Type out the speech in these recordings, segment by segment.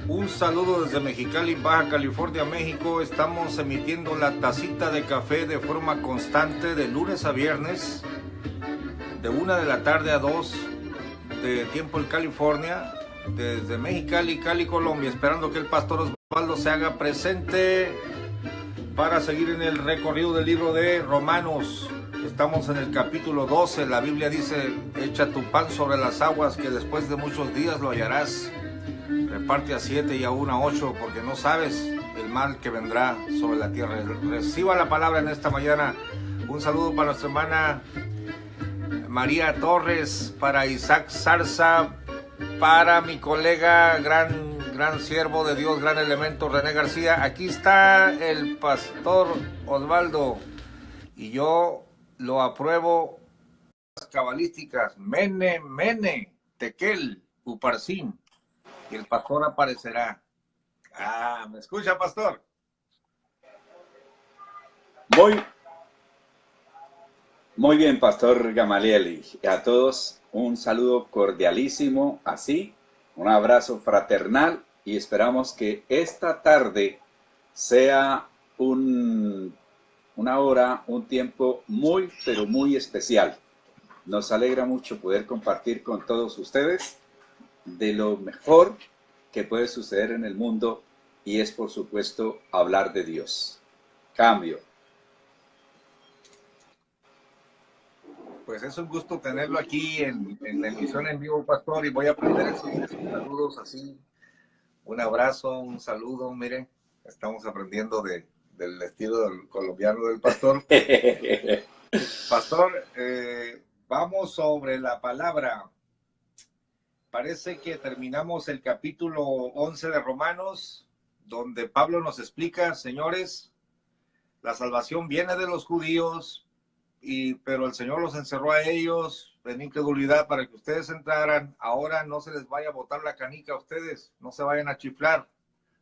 Un saludo desde Mexicali, Baja California, México. Estamos emitiendo la tacita de café de forma constante de lunes a viernes, de 1 de la tarde a 2 de tiempo en California, desde Mexicali, Cali, Colombia, esperando que el pastor Osvaldo se haga presente para seguir en el recorrido del libro de Romanos. Estamos en el capítulo 12. La Biblia dice: echa tu pan sobre las aguas, que después de muchos días lo hallarás. Reparte a 7 y aún a 8, porque no sabes el mal que vendrá sobre la tierra. Reciba la palabra en esta mañana. Un saludo para nuestra hermana María Torres, para Isaac Zarza, para mi colega, gran siervo de Dios, gran elemento, René García. Aquí está el pastor Osvaldo y yo lo apruebo. Las cabalísticas, Mene, Mene, Tekel, Uparsin. Y el pastor aparecerá. ¿Me escucha, pastor? Muy bien, pastor Gamaliel. Y a todos un saludo cordialísimo, así, un abrazo fraternal, y esperamos que esta tarde sea una hora, un tiempo muy, pero muy especial. Nos alegra mucho poder compartir con todos ustedes de lo mejor que puede suceder en el mundo, y es, por supuesto, hablar de Dios. Cambio. Pues es un gusto tenerlo aquí en la emisión en vivo, pastor, y voy a aprender esos saludos así. Un abrazo, un saludo, mire, estamos aprendiendo del estilo colombiano del pastor. Pastor, vamos sobre la palabra. Parece que terminamos el capítulo 11 de Romanos, donde Pablo nos explica: señores, la salvación viene de los judíos, pero el Señor los encerró a ellos en incredulidad para que ustedes entraran. Ahora no se les vaya a botar la canica a ustedes, no se vayan a chiflar,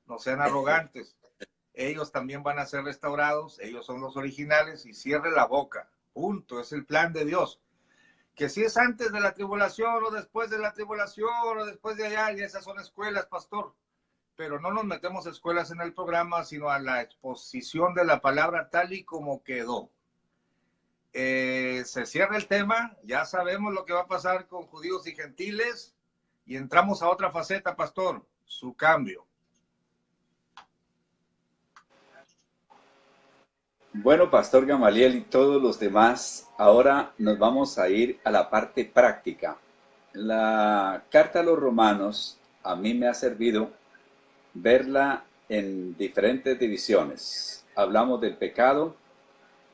no sean arrogantes. Ellos también van a ser restaurados, ellos son los originales, y cierre la boca. Punto, es el plan de Dios. Que si es antes de la tribulación o después de la tribulación o después de allá, y esas son escuelas, pastor. Pero no nos metemos a escuelas en el programa, sino a la exposición de la palabra tal y como quedó. Se cierra el tema, ya sabemos lo que va a pasar con judíos y gentiles, y entramos a otra faceta, pastor, su cambio. Bueno, pastor Gamaliel y todos los demás, ahora nos vamos a ir a la parte práctica. La carta a los romanos a mí me ha servido verla en diferentes divisiones. Hablamos del pecado,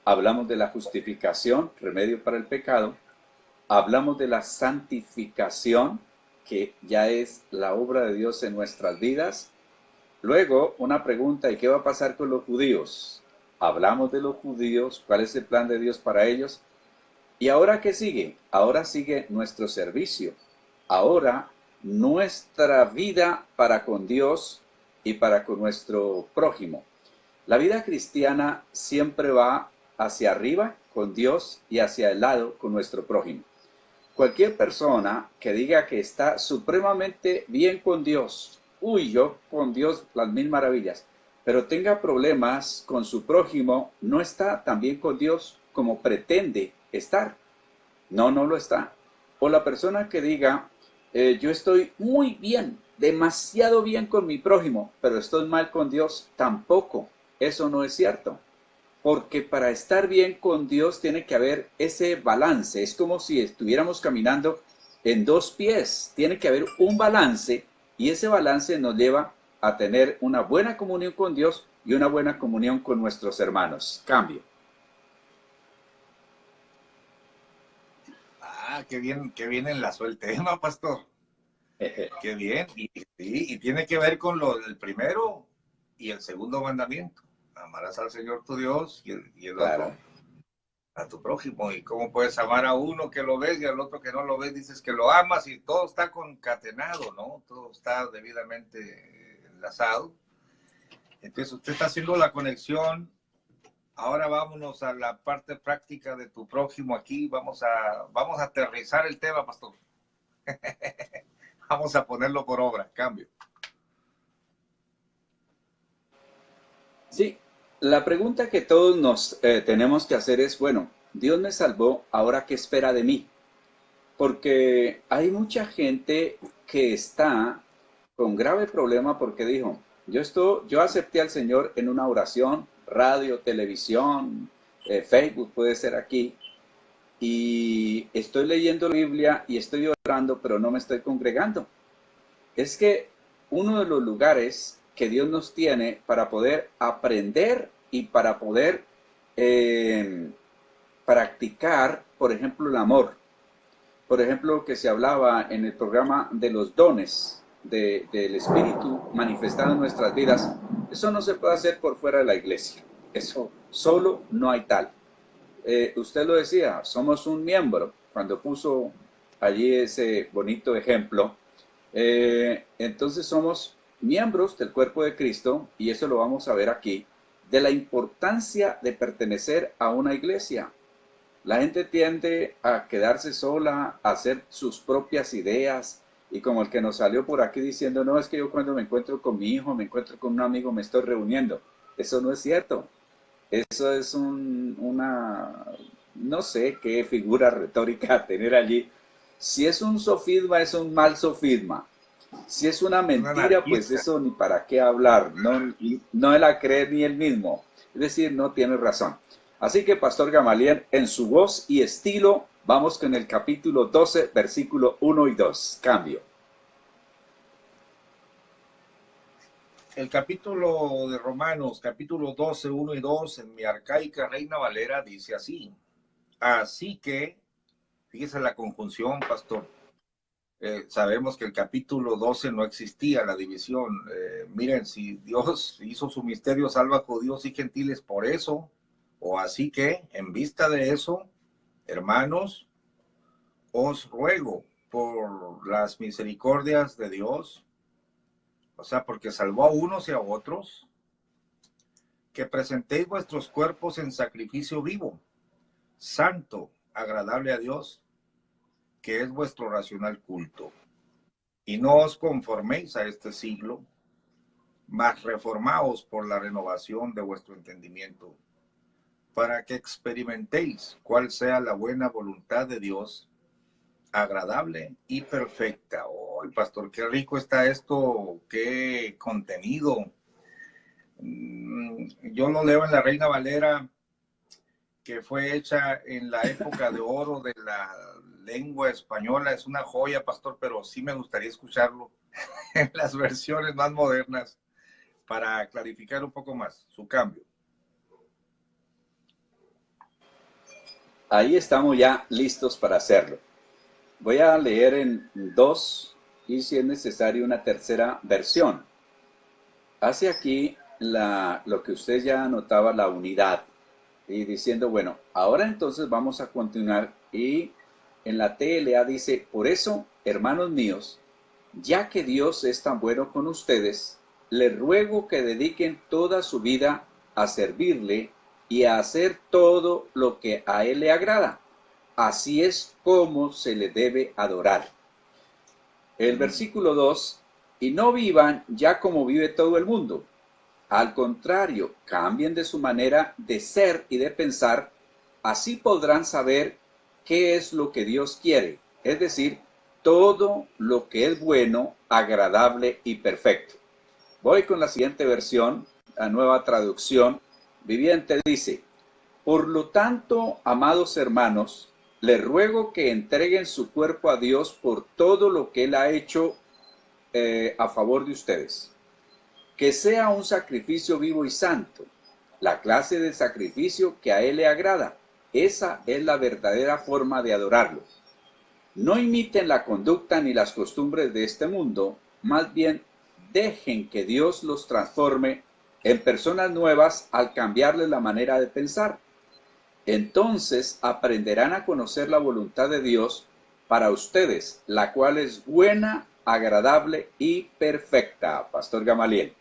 hablamos de la justificación, remedio para el pecado, hablamos de la santificación, que ya es la obra de Dios en nuestras vidas. Luego, una pregunta: ¿y qué va a pasar con los judíos? Hablamos de los judíos, cuál es el plan de Dios para ellos. ¿Y ahora qué sigue? Ahora sigue nuestro servicio. Ahora nuestra vida para con Dios y para con nuestro prójimo. La vida cristiana siempre va hacia arriba con Dios y hacia el lado con nuestro prójimo. Cualquier persona que diga que está supremamente bien con Dios, yo con Dios las mil maravillas, pero tenga problemas con su prójimo, no está tan bien con Dios como pretende estar. No lo está. O la persona que diga, yo estoy muy bien, demasiado bien con mi prójimo, pero estoy mal con Dios, tampoco. Eso no es cierto. Porque para estar bien con Dios tiene que haber ese balance. Es como si estuviéramos caminando en dos pies. Tiene que haber un balance, y ese balance nos lleva a tener una buena comunión con Dios y una buena comunión con nuestros hermanos. Cambio. Qué bien enlazó el tema, pastor. Qué bien. Y tiene que ver con el primero y el segundo mandamiento. Amarás al Señor tu Dios y el Claro. otro a tu prójimo. ¿Y cómo puedes amar a uno que lo ves y al otro que no lo ves dices que lo amas? Y todo está concatenado, ¿no? Todo está debidamente enlazado. Entonces usted está haciendo la conexión. Ahora vámonos a la parte práctica de tu prójimo aquí. Vamos a aterrizar el tema, pastor. Vamos a ponerlo por obra, cambio. Sí, la pregunta que todos nos tenemos que hacer es, bueno, Dios me salvó, ¿ahora qué espera de mí? Porque hay mucha gente que está con grave problema porque dijo, yo acepté al Señor en una oración, radio, televisión, Facebook puede ser aquí, y estoy leyendo la Biblia y estoy orando, pero no me estoy congregando. Es que uno de los lugares que Dios nos tiene para poder aprender y para poder practicar, por ejemplo, el amor. Por ejemplo, que se hablaba en el programa de los dones del Espíritu manifestado en nuestras vidas, eso no se puede hacer por fuera de la iglesia. Eso solo no hay tal. Usted lo decía, somos un miembro, cuando puso allí ese bonito ejemplo, entonces somos miembros del cuerpo de Cristo, y eso lo vamos a ver aquí, de la importancia de pertenecer a una iglesia. La gente tiende a quedarse sola, a hacer sus propias ideas, y como el que nos salió por aquí diciendo, no, es que yo cuando me encuentro con mi hijo, me encuentro con un amigo, me estoy reuniendo. Eso no es cierto. Eso es no sé qué figura retórica tener allí. Si es un sofisma, es un mal sofisma. Si es una mentira, pues eso ni para qué hablar. No la cree ni él mismo. Es decir, no tiene razón. Así que, Pastor Gamaliel, en su voz y estilo, vamos con el capítulo 12, versículo 1 y 2. Cambio. El capítulo de Romanos, capítulo 12, 1 y 2, en mi arcaica Reina Valera, dice así. Así que, fíjese la conjunción, pastor. Sabemos que el capítulo 12 no existía la división. Miren, si Dios hizo su misterio, salva a judíos y gentiles por eso, o así que, en vista de eso, hermanos, os ruego por las misericordias de Dios, o sea, porque salvó a unos y a otros, que presentéis vuestros cuerpos en sacrificio vivo, santo, agradable a Dios, que es vuestro racional culto. Y no os conforméis a este siglo, mas reformaos por la renovación de vuestro entendimiento, para que experimentéis cuál sea la buena voluntad de Dios, agradable y perfecta. Oh, pastor, qué rico está esto, qué contenido. Yo lo leo en la Reina Valera, que fue hecha en la época de oro de la lengua española. Es una joya, pastor, pero sí me gustaría escucharlo en las versiones más modernas para clarificar un poco más su cambio. Ahí estamos ya listos para hacerlo. Voy a leer en 2 y si es necesario una tercera versión. Hace aquí lo que usted ya notaba, la unidad, y diciendo, bueno, ahora entonces vamos a continuar, y en la TLA dice, por eso, hermanos míos, ya que Dios es tan bueno con ustedes, les ruego que dediquen toda su vida a servirle y a hacer todo lo que a Él le agrada. Así es como se le debe adorar. El versículo 2, y no vivan ya como vive todo el mundo. Al contrario, cambien de su manera de ser y de pensar, así podrán saber qué es lo que Dios quiere, es decir, todo lo que es bueno, agradable y perfecto. Voy con la siguiente versión, la nueva traducción viviente, dice, por lo tanto, amados hermanos, les ruego que entreguen su cuerpo a Dios por todo lo que Él ha hecho a favor de ustedes. Que sea un sacrificio vivo y santo, la clase de sacrificio que a Él le agrada. Esa es la verdadera forma de adorarlo. No imiten la conducta ni las costumbres de este mundo, más bien dejen que Dios los transforme en personas nuevas al cambiarles la manera de pensar. Entonces aprenderán a conocer la voluntad de Dios para ustedes, la cual es buena, agradable y perfecta. Pastor Gamaliel.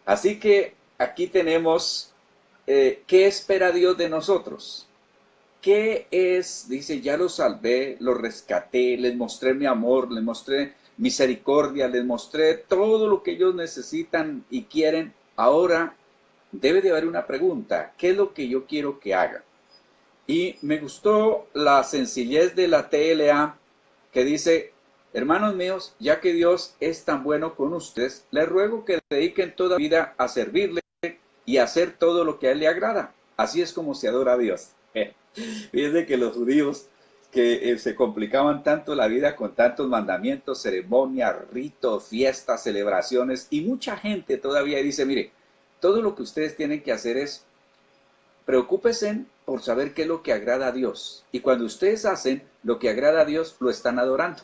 Así que aquí tenemos qué espera Dios de nosotros. ¿Qué es? Dice, ya los salvé, los rescaté, les mostré mi amor, les mostré misericordia, les mostré todo lo que ellos necesitan y quieren. Ahora debe de haber una pregunta: ¿qué es lo que yo quiero que hagan? Y me gustó la sencillez de la TLA, que dice: hermanos míos, ya que Dios es tan bueno con ustedes, les ruego que dediquen toda vida a servirle y a hacer todo lo que a él le agrada. Así es como se adora a Dios. Fíjense que los judíos que se complicaban tanto la vida con tantos mandamientos, ceremonias, ritos, fiestas, celebraciones, y mucha gente todavía dice: mire, todo lo que ustedes tienen que hacer es preocúpense por saber qué es lo que agrada a Dios. Y cuando ustedes hacen lo que agrada a Dios, lo están adorando.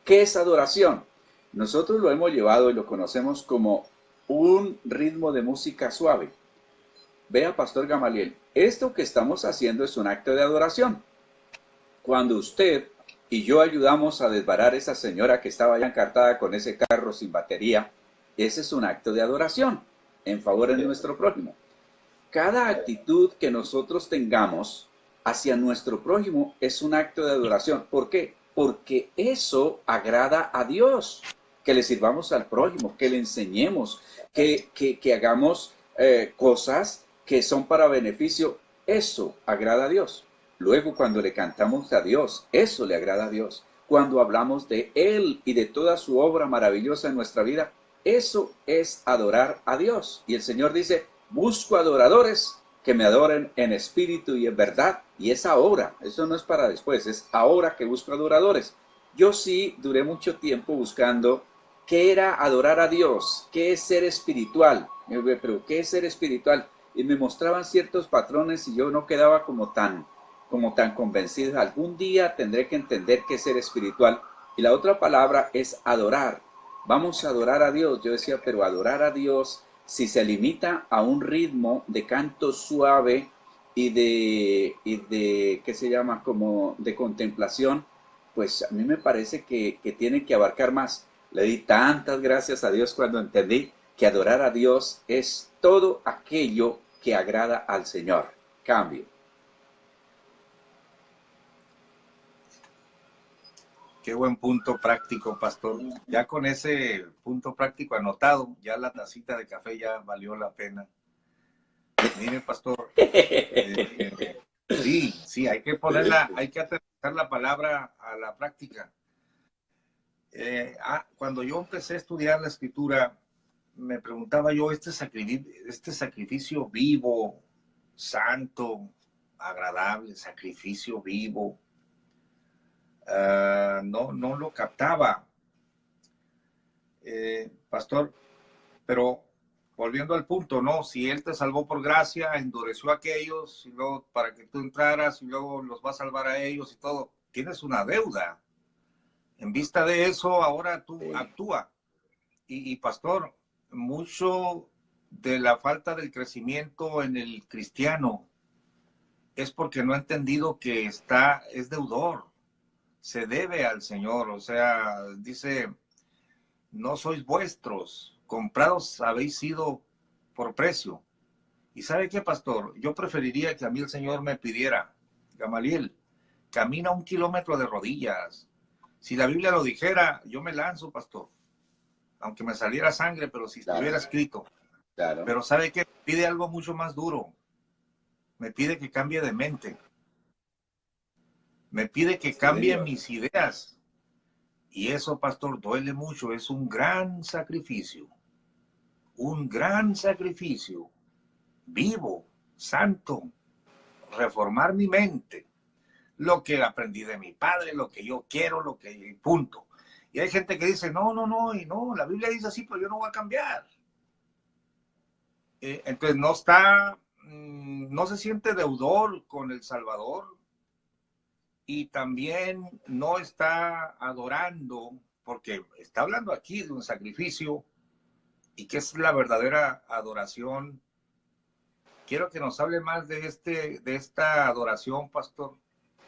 ¿Qué es adoración? Nosotros lo hemos llevado y lo conocemos como un ritmo de música suave. Vea, Pastor Gamaliel, esto que estamos haciendo es un acto de adoración. Cuando usted y yo ayudamos a desbarar a esa señora que estaba ya encartada con ese carro sin batería, ese es un acto de adoración en favor de nuestro prójimo. Cada actitud que nosotros tengamos hacia nuestro prójimo es un acto de adoración. ¿Por qué? Porque eso agrada a Dios. Que le sirvamos al prójimo, que le enseñemos, que hagamos cosas que son para beneficio. Eso agrada a Dios. Luego, cuando le cantamos a Dios, eso le agrada a Dios. Cuando hablamos de Él y de toda su obra maravillosa en nuestra vida, eso es adorar a Dios. Y el Señor dice: busco adoradores que me adoren en espíritu y en verdad. Y es ahora, eso no es para después, es ahora que busco adoradores. Yo sí duré mucho tiempo buscando qué era adorar a Dios, qué es ser espiritual. Pero ¿qué es ser espiritual? Y me mostraban ciertos patrones y yo no quedaba como tan convencido. Algún día tendré que entender qué es ser espiritual. Y la otra palabra es adorar. Vamos a adorar a Dios. Yo decía, pero adorar a Dios, si se limita a un ritmo de canto suave y de ¿qué se llama? Como de contemplación, pues a mí me parece que tiene que abarcar más. Le di tantas gracias a Dios cuando entendí que adorar a Dios es todo aquello que agrada al Señor. Cambio. Qué buen punto práctico, pastor. Ya con ese punto práctico anotado, ya la tacita de café ya valió la pena. Mire, pastor, sí, hay que ponerla, hay que aterrizar la palabra a la práctica. Cuando yo empecé a estudiar la escritura, me preguntaba yo, este sacrificio vivo, santo, agradable, sacrificio vivo, no lo captaba, pastor, pero volviendo al punto, ¿no? Si Él te salvó por gracia, endureció a aquellos, y luego para que tú entraras, y luego los va a salvar a ellos y todo, tienes una deuda. En vista de eso, ahora tú actúa. Y pastor, mucho de la falta del crecimiento en el cristiano es porque no ha entendido que es deudor, se debe al Señor. O sea, dice: no sois vuestros, comprados habéis sido por precio. ¿Y sabe qué, pastor? Yo preferiría que a mí el Señor me pidiera: Gamaliel, camina 1 kilómetro de rodillas. Si la Biblia lo dijera, yo me lanzo, pastor, aunque me saliera sangre, pero si estuviera escrito. Claro. Pero ¿sabe qué? Me pide algo mucho más duro. Me pide que cambie de mente. Me pide que cambie mis ideas. Y eso, pastor, duele mucho. Es un gran sacrificio. Un gran sacrificio. Vivo, santo. Reformar mi mente. Lo que aprendí de mi padre, lo que yo quiero, lo que... punto. Y hay gente que dice: no, la Biblia dice así, pero yo no voy a cambiar. Entonces no se siente deudor con el Salvador, y también no está adorando, porque está hablando aquí de un sacrificio. ¿Y qué es la verdadera adoración? Quiero que nos hable más de esta adoración, pastor.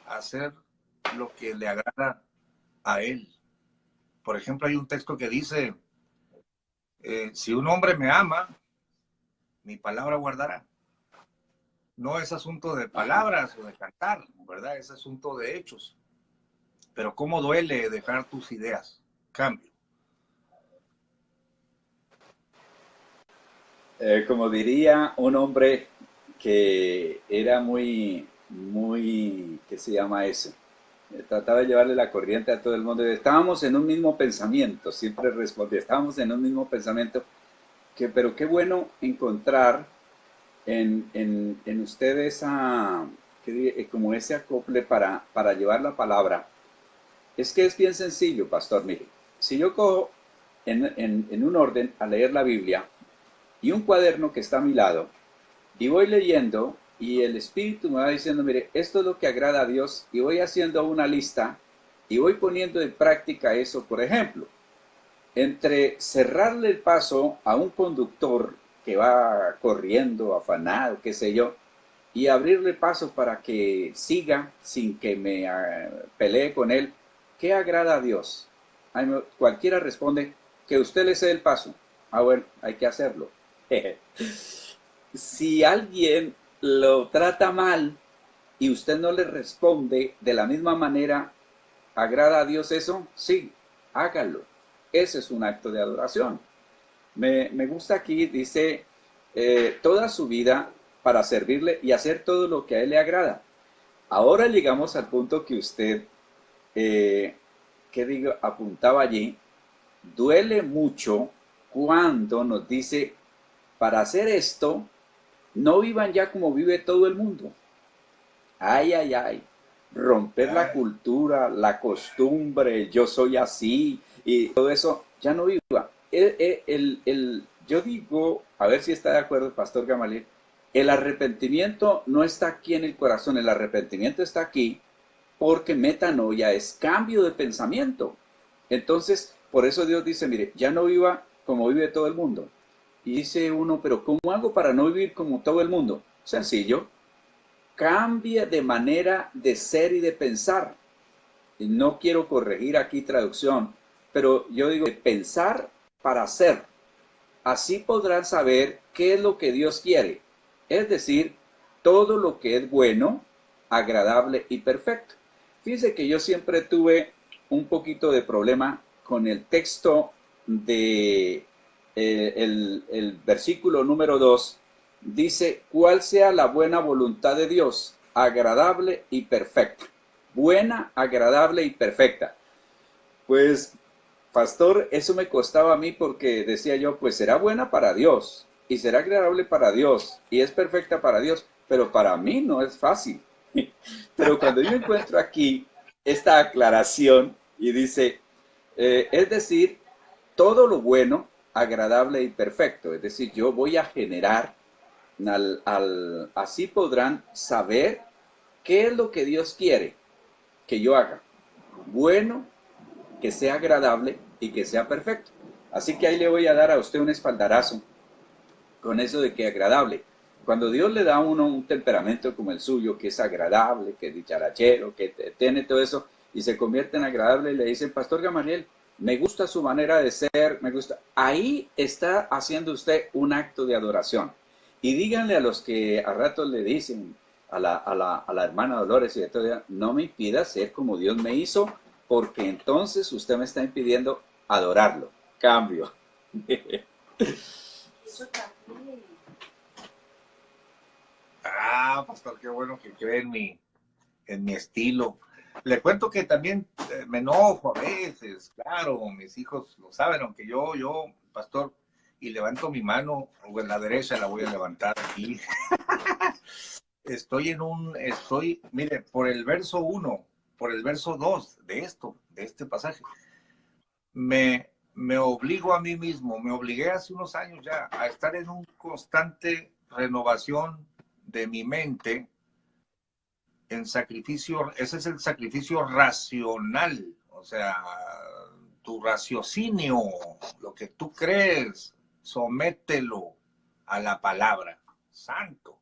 Hacer lo que le agrada a Él. Por ejemplo, hay un texto que dice: si un hombre me ama, mi palabra guardará. No es asunto de palabras o de cantar, ¿verdad? Es asunto de hechos. Pero cómo duele dejar tus ideas, cambio. Como diría un hombre que era ¿qué se llama eso? Trataba de llevarle la corriente a todo el mundo. Estábamos en un mismo pensamiento, siempre respondía, estábamos en un mismo pensamiento, pero qué bueno encontrar en ustedes como ese acople para llevar la palabra. Es que es bien sencillo, pastor. Mire, si yo cojo en un orden a leer la Biblia y un cuaderno que está a mi lado, y voy leyendo y el Espíritu me va diciendo, mire, esto es lo que agrada a Dios, y voy haciendo una lista y voy poniendo en práctica eso. Por ejemplo, entre cerrarle el paso a un conductor que va corriendo, afanado, qué sé yo, y abrirle paso para que siga sin que me pelee con él, ¿qué agrada a Dios? Cualquiera responde que usted le cede el paso. Ah, bueno, hay que hacerlo. Si alguien lo trata mal y usted no le responde de la misma manera, ¿agrada a Dios eso? Sí, hágalo. Ese es un acto de adoración. Me gusta aquí, dice, toda su vida para servirle y hacer todo lo que a él le agrada. Ahora llegamos al punto que usted, apuntaba allí. Duele mucho cuando nos dice, para hacer esto, no vivan ya como vive todo el mundo. Ay, ay, ay. Romper la cultura, la costumbre, yo soy así y todo eso, ya no viva. Yo digo, a ver si está de acuerdo el pastor Gamaliel, el arrepentimiento no está aquí en el corazón, el arrepentimiento está aquí porque metanoia es cambio de pensamiento. Entonces, por eso Dios dice, mire, ya no viva como vive todo el mundo. Y dice uno, pero ¿cómo hago para no vivir como todo el mundo? Sencillo, cambie de manera de ser y de pensar. Y no quiero corregir aquí traducción, pero yo digo, de pensar para hacer. Así podrán saber qué es lo que Dios quiere, es decir, todo lo que es bueno, agradable y perfecto. Fíjense que yo siempre tuve un poquito de problema con el texto de el versículo número 2. Dice, ¿cuál sea la buena voluntad de Dios? Agradable y perfecta. Buena, agradable y perfecta. Pues, pastor, eso me costaba a mí porque decía yo, pues será buena para Dios y será agradable para Dios y es perfecta para Dios, pero para mí no es fácil. Pero cuando yo encuentro aquí esta aclaración y dice, es decir, todo lo bueno, agradable y perfecto, es decir, yo voy a generar, así podrán saber qué es lo que Dios quiere que yo haga. Bueno, que sea agradable y que sea perfecto. Así que ahí le voy a dar a usted un espaldarazo con eso de que agradable. Cuando Dios le da a uno un temperamento como el suyo, que es agradable, que es dicharachero, que tiene todo eso, y se convierte en agradable, y le dicen, Pastor Gamaliel, me gusta su manera de ser, me gusta. Ahí está haciendo usted un acto de adoración. Y díganle a los que a ratos le dicen, a la hermana Dolores y de todo, no me impida ser como Dios me hizo, porque entonces usted me está impidiendo adorarlo. Cambio. Ah, pastor, qué bueno que cree en mi estilo. Le cuento que también me enojo a veces, claro, mis hijos lo saben, aunque yo, pastor, y levanto mi mano, o en la derecha la voy a levantar aquí. Mire, por el verso 1, por el verso 2 de este pasaje, me obligo a mí mismo, me obligué hace unos años ya a estar en un constante renovación de mi mente en sacrificio. Ese es el sacrificio racional, o sea, tu raciocinio, lo que tú crees, somételo a la palabra. Santo,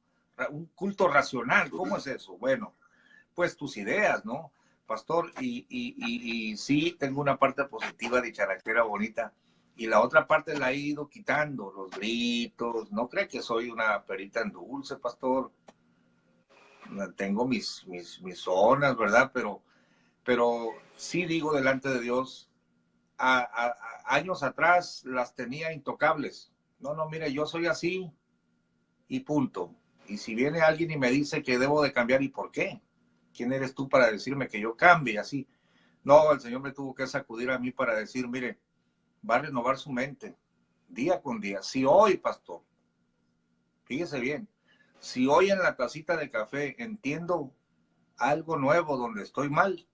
un culto racional, ¿cómo es eso? Bueno, pues tus ideas, ¿no, pastor? Y sí, tengo una parte positiva, dicharachera, bonita, y la otra parte la he ido quitando, los gritos. No cree que soy una perita en dulce, pastor. Tengo mis zonas, ¿verdad? Pero sí digo delante de Dios, años atrás las tenía intocables. No, no, mire, yo soy así y punto. Y si viene alguien y me dice que debo de cambiar, ¿y por qué? ¿Quién eres tú para decirme que yo cambie así? No, el Señor me tuvo que sacudir a mí para decir, mire, va a renovar su mente día con día. Si hoy, pastor, fíjese bien, si hoy en la tacita de café entiendo algo nuevo donde estoy mal,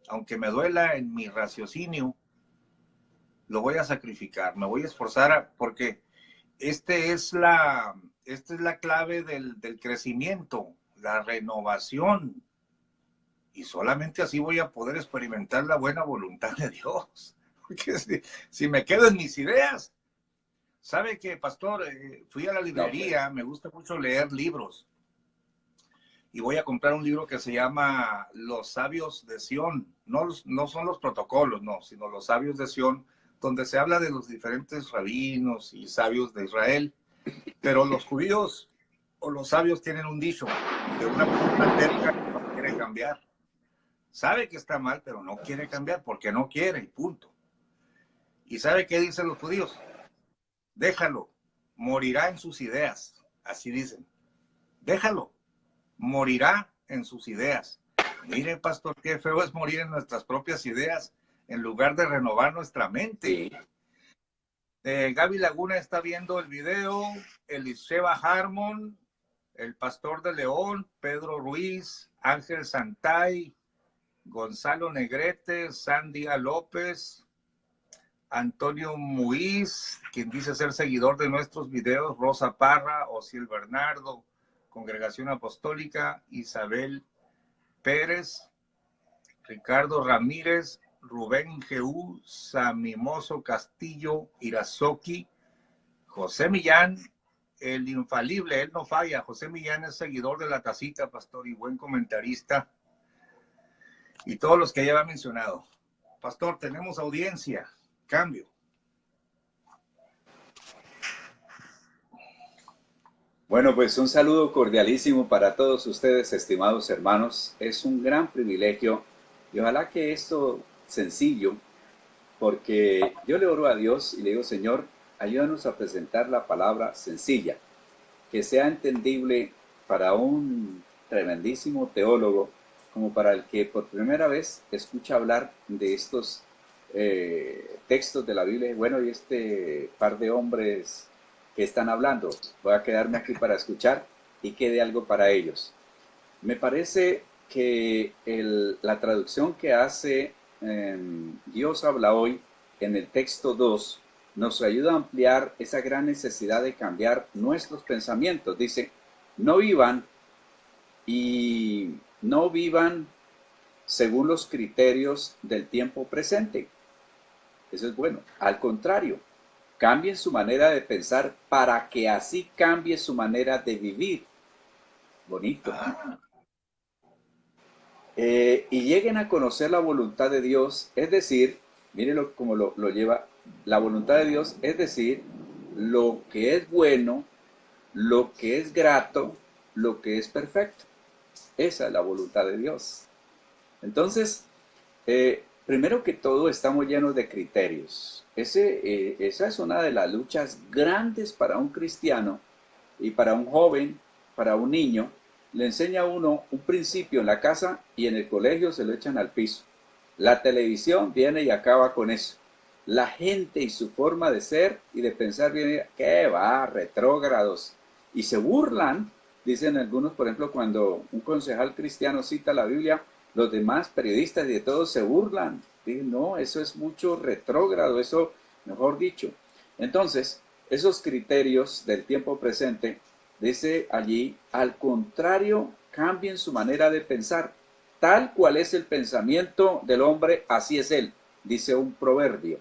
aunque me duela en mi raciocinio, lo voy a sacrificar, me voy a esforzar porque esta es la clave del crecimiento, la renovación. Y solamente así voy a poder experimentar la buena voluntad de Dios. Porque si me quedo en mis ideas, ¿sabe qué, pastor? Fui a la No, librería, pues. me gusta mucho leer libros. Y voy a comprar un libro que se llama Los Sabios de Sión. No, no son los protocolos, no, sino Los Sabios de Sión, donde se habla de los diferentes rabinos y sabios de Israel. Pero los judíos o los sabios tienen un dicho de una persona terca que no quiere cambiar. Sabe que está mal, pero no quiere cambiar porque no quiere y punto. ¿Y sabe qué dicen los judíos? Déjalo, morirá en sus ideas. Así dicen. Déjalo, morirá en sus ideas. Mire, pastor, qué feo es morir en nuestras propias ideas en lugar de renovar nuestra mente. Sí. Gaby Laguna está viendo el video, Eliseba Harmon, el Pastor de León, Pedro Ruiz, Ángel Santay, Gonzalo Negrete, Sandia López, Antonio Muiz, quien dice ser seguidor de nuestros videos, Rosa Parra, Osiel Bernardo, Congregación Apostólica, Isabel Pérez, Ricardo Ramírez, Rubén Geú, Samimoso Castillo, Irazoki, José Millán, el infalible, él no falla. José Millán es seguidor de la tacita, pastor, y buen comentarista. Y todos los que ya había mencionado. Pastor, tenemos audiencia. Cambio. Bueno, pues un saludo cordialísimo para todos ustedes, estimados hermanos. Es un gran privilegio y ojalá que esto sencillo, porque yo le oro a Dios y le digo, Señor, ayúdanos a presentar la palabra sencilla, que sea entendible para un tremendísimo teólogo, como para el que por primera vez escucha hablar de estos textos de la Biblia. Bueno, y este par de hombres que están hablando, voy a quedarme aquí para escuchar y quede algo para ellos. Me parece que la traducción que hace Dios habla hoy en el texto 2 nos ayuda a ampliar esa gran necesidad de cambiar nuestros pensamientos. Dice, no vivan y no vivan según los criterios del tiempo presente. Eso es bueno. Al contrario, cambien su manera de pensar para que así cambie su manera de vivir. Bonito. Y lleguen a conocer la voluntad de Dios, es decir, mírenlo como lo lleva, la voluntad de Dios, es decir, lo que es bueno, lo que es grato, lo que es perfecto. Esa es la voluntad de Dios. Entonces, primero que todo, estamos llenos de criterios. Esa es una de las luchas grandes para un cristiano y para un joven, para un niño. Le enseña a uno un principio en la casa y en el colegio se lo echan al piso. La televisión viene y acaba con eso. La gente y su forma de ser y de pensar viene, ¿qué va? Retrógrados. Y se burlan, dicen algunos, por ejemplo, cuando un concejal cristiano cita la Biblia, los demás periodistas y de todos se burlan. Dicen, no, eso es mucho retrógrado, eso, mejor dicho. Entonces, esos criterios del tiempo presente, dice allí, al contrario, cambien su manera de pensar. Tal cual es el pensamiento del hombre, así es él, dice un proverbio.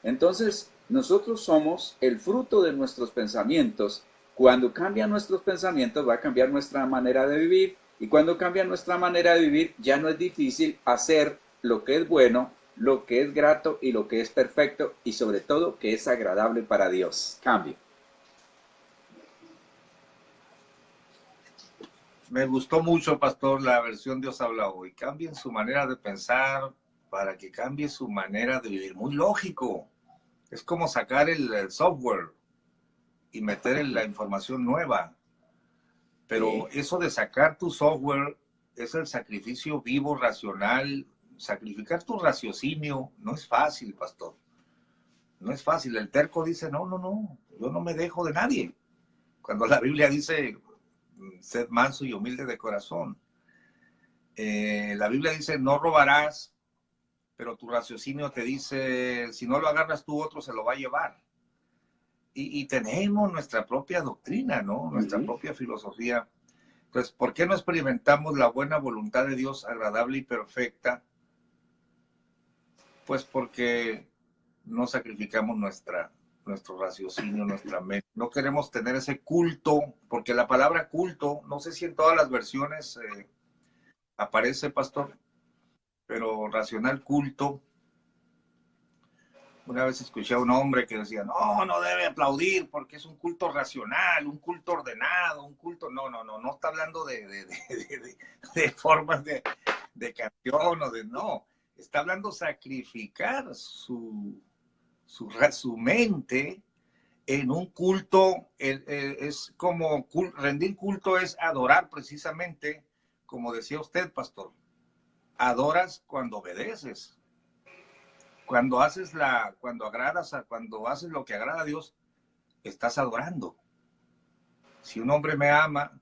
Entonces, nosotros somos el fruto de nuestros pensamientos. Cuando cambian nuestros pensamientos, va a cambiar nuestra manera de vivir. Y cuando cambia nuestra manera de vivir, ya no es difícil hacer lo que es bueno, lo que es grato y lo que es perfecto y sobre todo que es agradable para Dios. Cambio. Me gustó mucho, pastor, la versión Dios habla hoy. Cambien su manera de pensar para que cambie su manera de vivir. Muy lógico. Es como sacar el software y meter la información nueva. Pero eso de sacar tu software es el sacrificio vivo, racional. Sacrificar tu raciocinio no es fácil, pastor. No es fácil. El terco dice, no, no, no, yo no me dejo de nadie. Cuando la Biblia dice, sed manso y humilde de corazón. La Biblia dice, no robarás, pero tu raciocinio te dice, si no lo agarras tú, otro se lo va a llevar. Y tenemos nuestra propia doctrina, ¿no? Nuestra propia filosofía. Entonces, ¿por qué no experimentamos la buena voluntad de Dios agradable y perfecta? Pues porque no sacrificamos nuestro raciocinio, nuestra mente. No queremos tener ese culto, porque la palabra culto, no sé si en todas las versiones aparece, pastor, pero racional culto. Una vez escuché a un hombre que decía, no, no debe aplaudir porque es un culto racional, un culto ordenado, un culto... No, no, no, no está hablando de formas de canción o de... No, está hablando sacrificar su mente en un culto. Es como rendir culto, es adorar precisamente, como decía usted, pastor. Adoras cuando obedeces. Cuando haces cuando haces lo que agrada a Dios, estás adorando. Si un hombre me ama,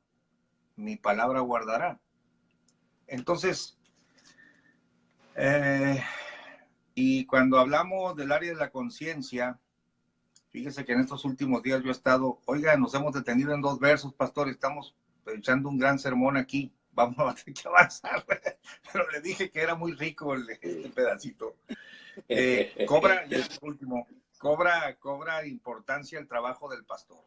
mi palabra guardará. Entonces, y cuando hablamos del área de la conciencia, fíjese que en estos últimos días yo he estado, oiga, nos hemos detenido en 2 versos, pastor, estamos echando un gran sermón aquí, vamos a tener que avanzar, pero le dije que era muy rico este pedacito. Cobra, ya es el último, cobra importancia el trabajo del pastor.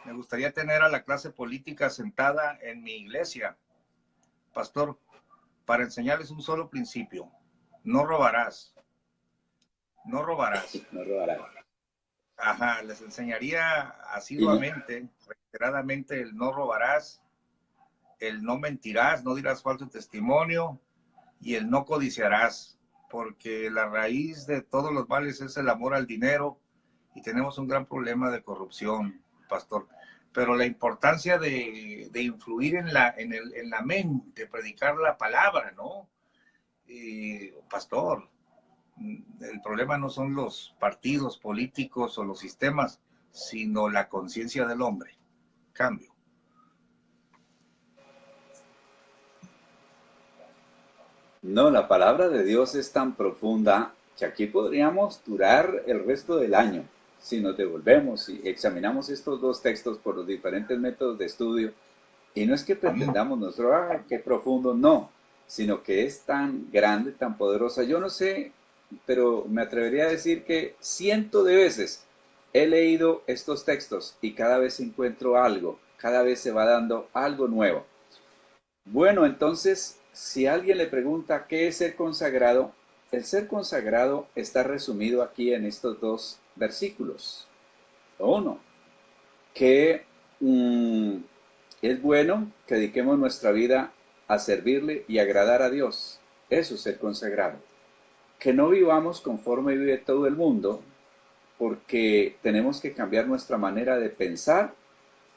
Me gustaría tener a la clase política sentada en mi iglesia, pastor, para enseñarles un solo principio: no robarás. No robarás. No robarás. Ajá, les enseñaría asiduamente, reiteradamente, el no robarás, el no mentirás, no dirás falso testimonio y el no codiciarás, porque la raíz de todos los males es el amor al dinero y tenemos un gran problema de corrupción, pastor. Pero la importancia de influir en la mente, predicar la palabra, ¿no? Pastor, el problema no son los partidos políticos o los sistemas, sino la conciencia del hombre. Cambio. No, la palabra de Dios es tan profunda que aquí podríamos durar el resto del año si nos devolvemos y examinamos estos 2 textos por los diferentes métodos de estudio. Y no es que pretendamos nosotros, qué profundo, no, sino que es tan grande, tan poderosa. Yo no sé, pero me atrevería a decir que cientos de veces he leído estos textos y cada vez encuentro algo, cada vez se va dando algo nuevo. Bueno, entonces, si alguien le pregunta qué es ser consagrado, el ser consagrado está resumido aquí en estos 2 versículos. 1, que es bueno que dediquemos nuestra vida a servirle y agradar a Dios. Eso es ser consagrado. Que no vivamos conforme vive todo el mundo, porque tenemos que cambiar nuestra manera de pensar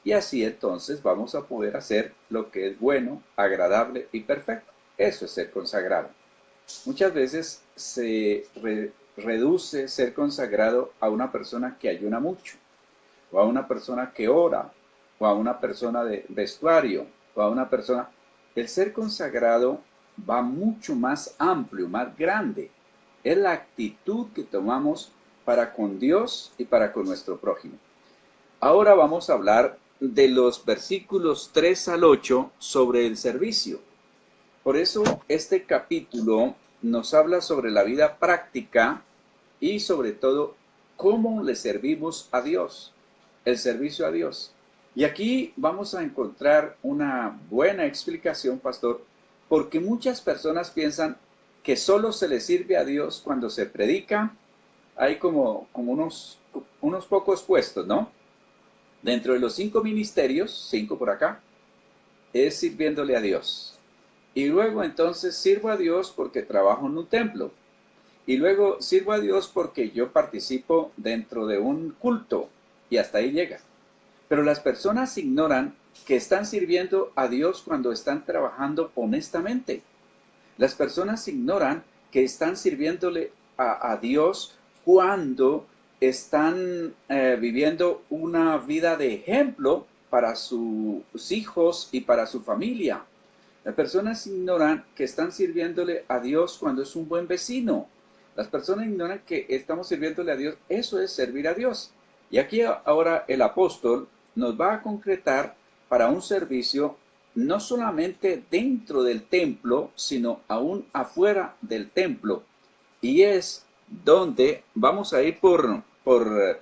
y así entonces vamos a poder hacer lo que es bueno, agradable y perfecto. Eso es ser consagrado. Muchas veces se reduce ser consagrado a una persona que ayuna mucho, o a una persona que ora, o a una persona de vestuario, o a una persona... El ser consagrado va mucho más amplio, más grande. Es la actitud que tomamos para con Dios y para con nuestro prójimo. Ahora vamos a hablar de los versículos 3 al 8 sobre el servicio. Por eso este capítulo nos habla sobre la vida práctica y sobre todo cómo le servimos a Dios, el servicio a Dios. Y aquí vamos a encontrar una buena explicación, pastor, porque muchas personas piensan que solo se le sirve a Dios cuando se predica. Hay como unos pocos puestos, ¿no? Dentro de los 5 ministerios, 5 por acá, es sirviéndole a Dios. Y luego entonces sirvo a Dios porque trabajo en un templo. Y luego sirvo a Dios porque yo participo dentro de un culto. Y hasta ahí llega. Pero las personas ignoran que están sirviendo a Dios cuando están trabajando honestamente. Las personas ignoran que están sirviéndole a Dios cuando están viviendo una vida de ejemplo para sus hijos y para su familia. Las personas ignoran que están sirviéndole a Dios cuando es un buen vecino. Las personas ignoran que estamos sirviéndole a Dios. Eso es servir a Dios. Y aquí ahora el apóstol nos va a concretar para un servicio no solamente dentro del templo, sino aún afuera del templo. Y es donde vamos a ir por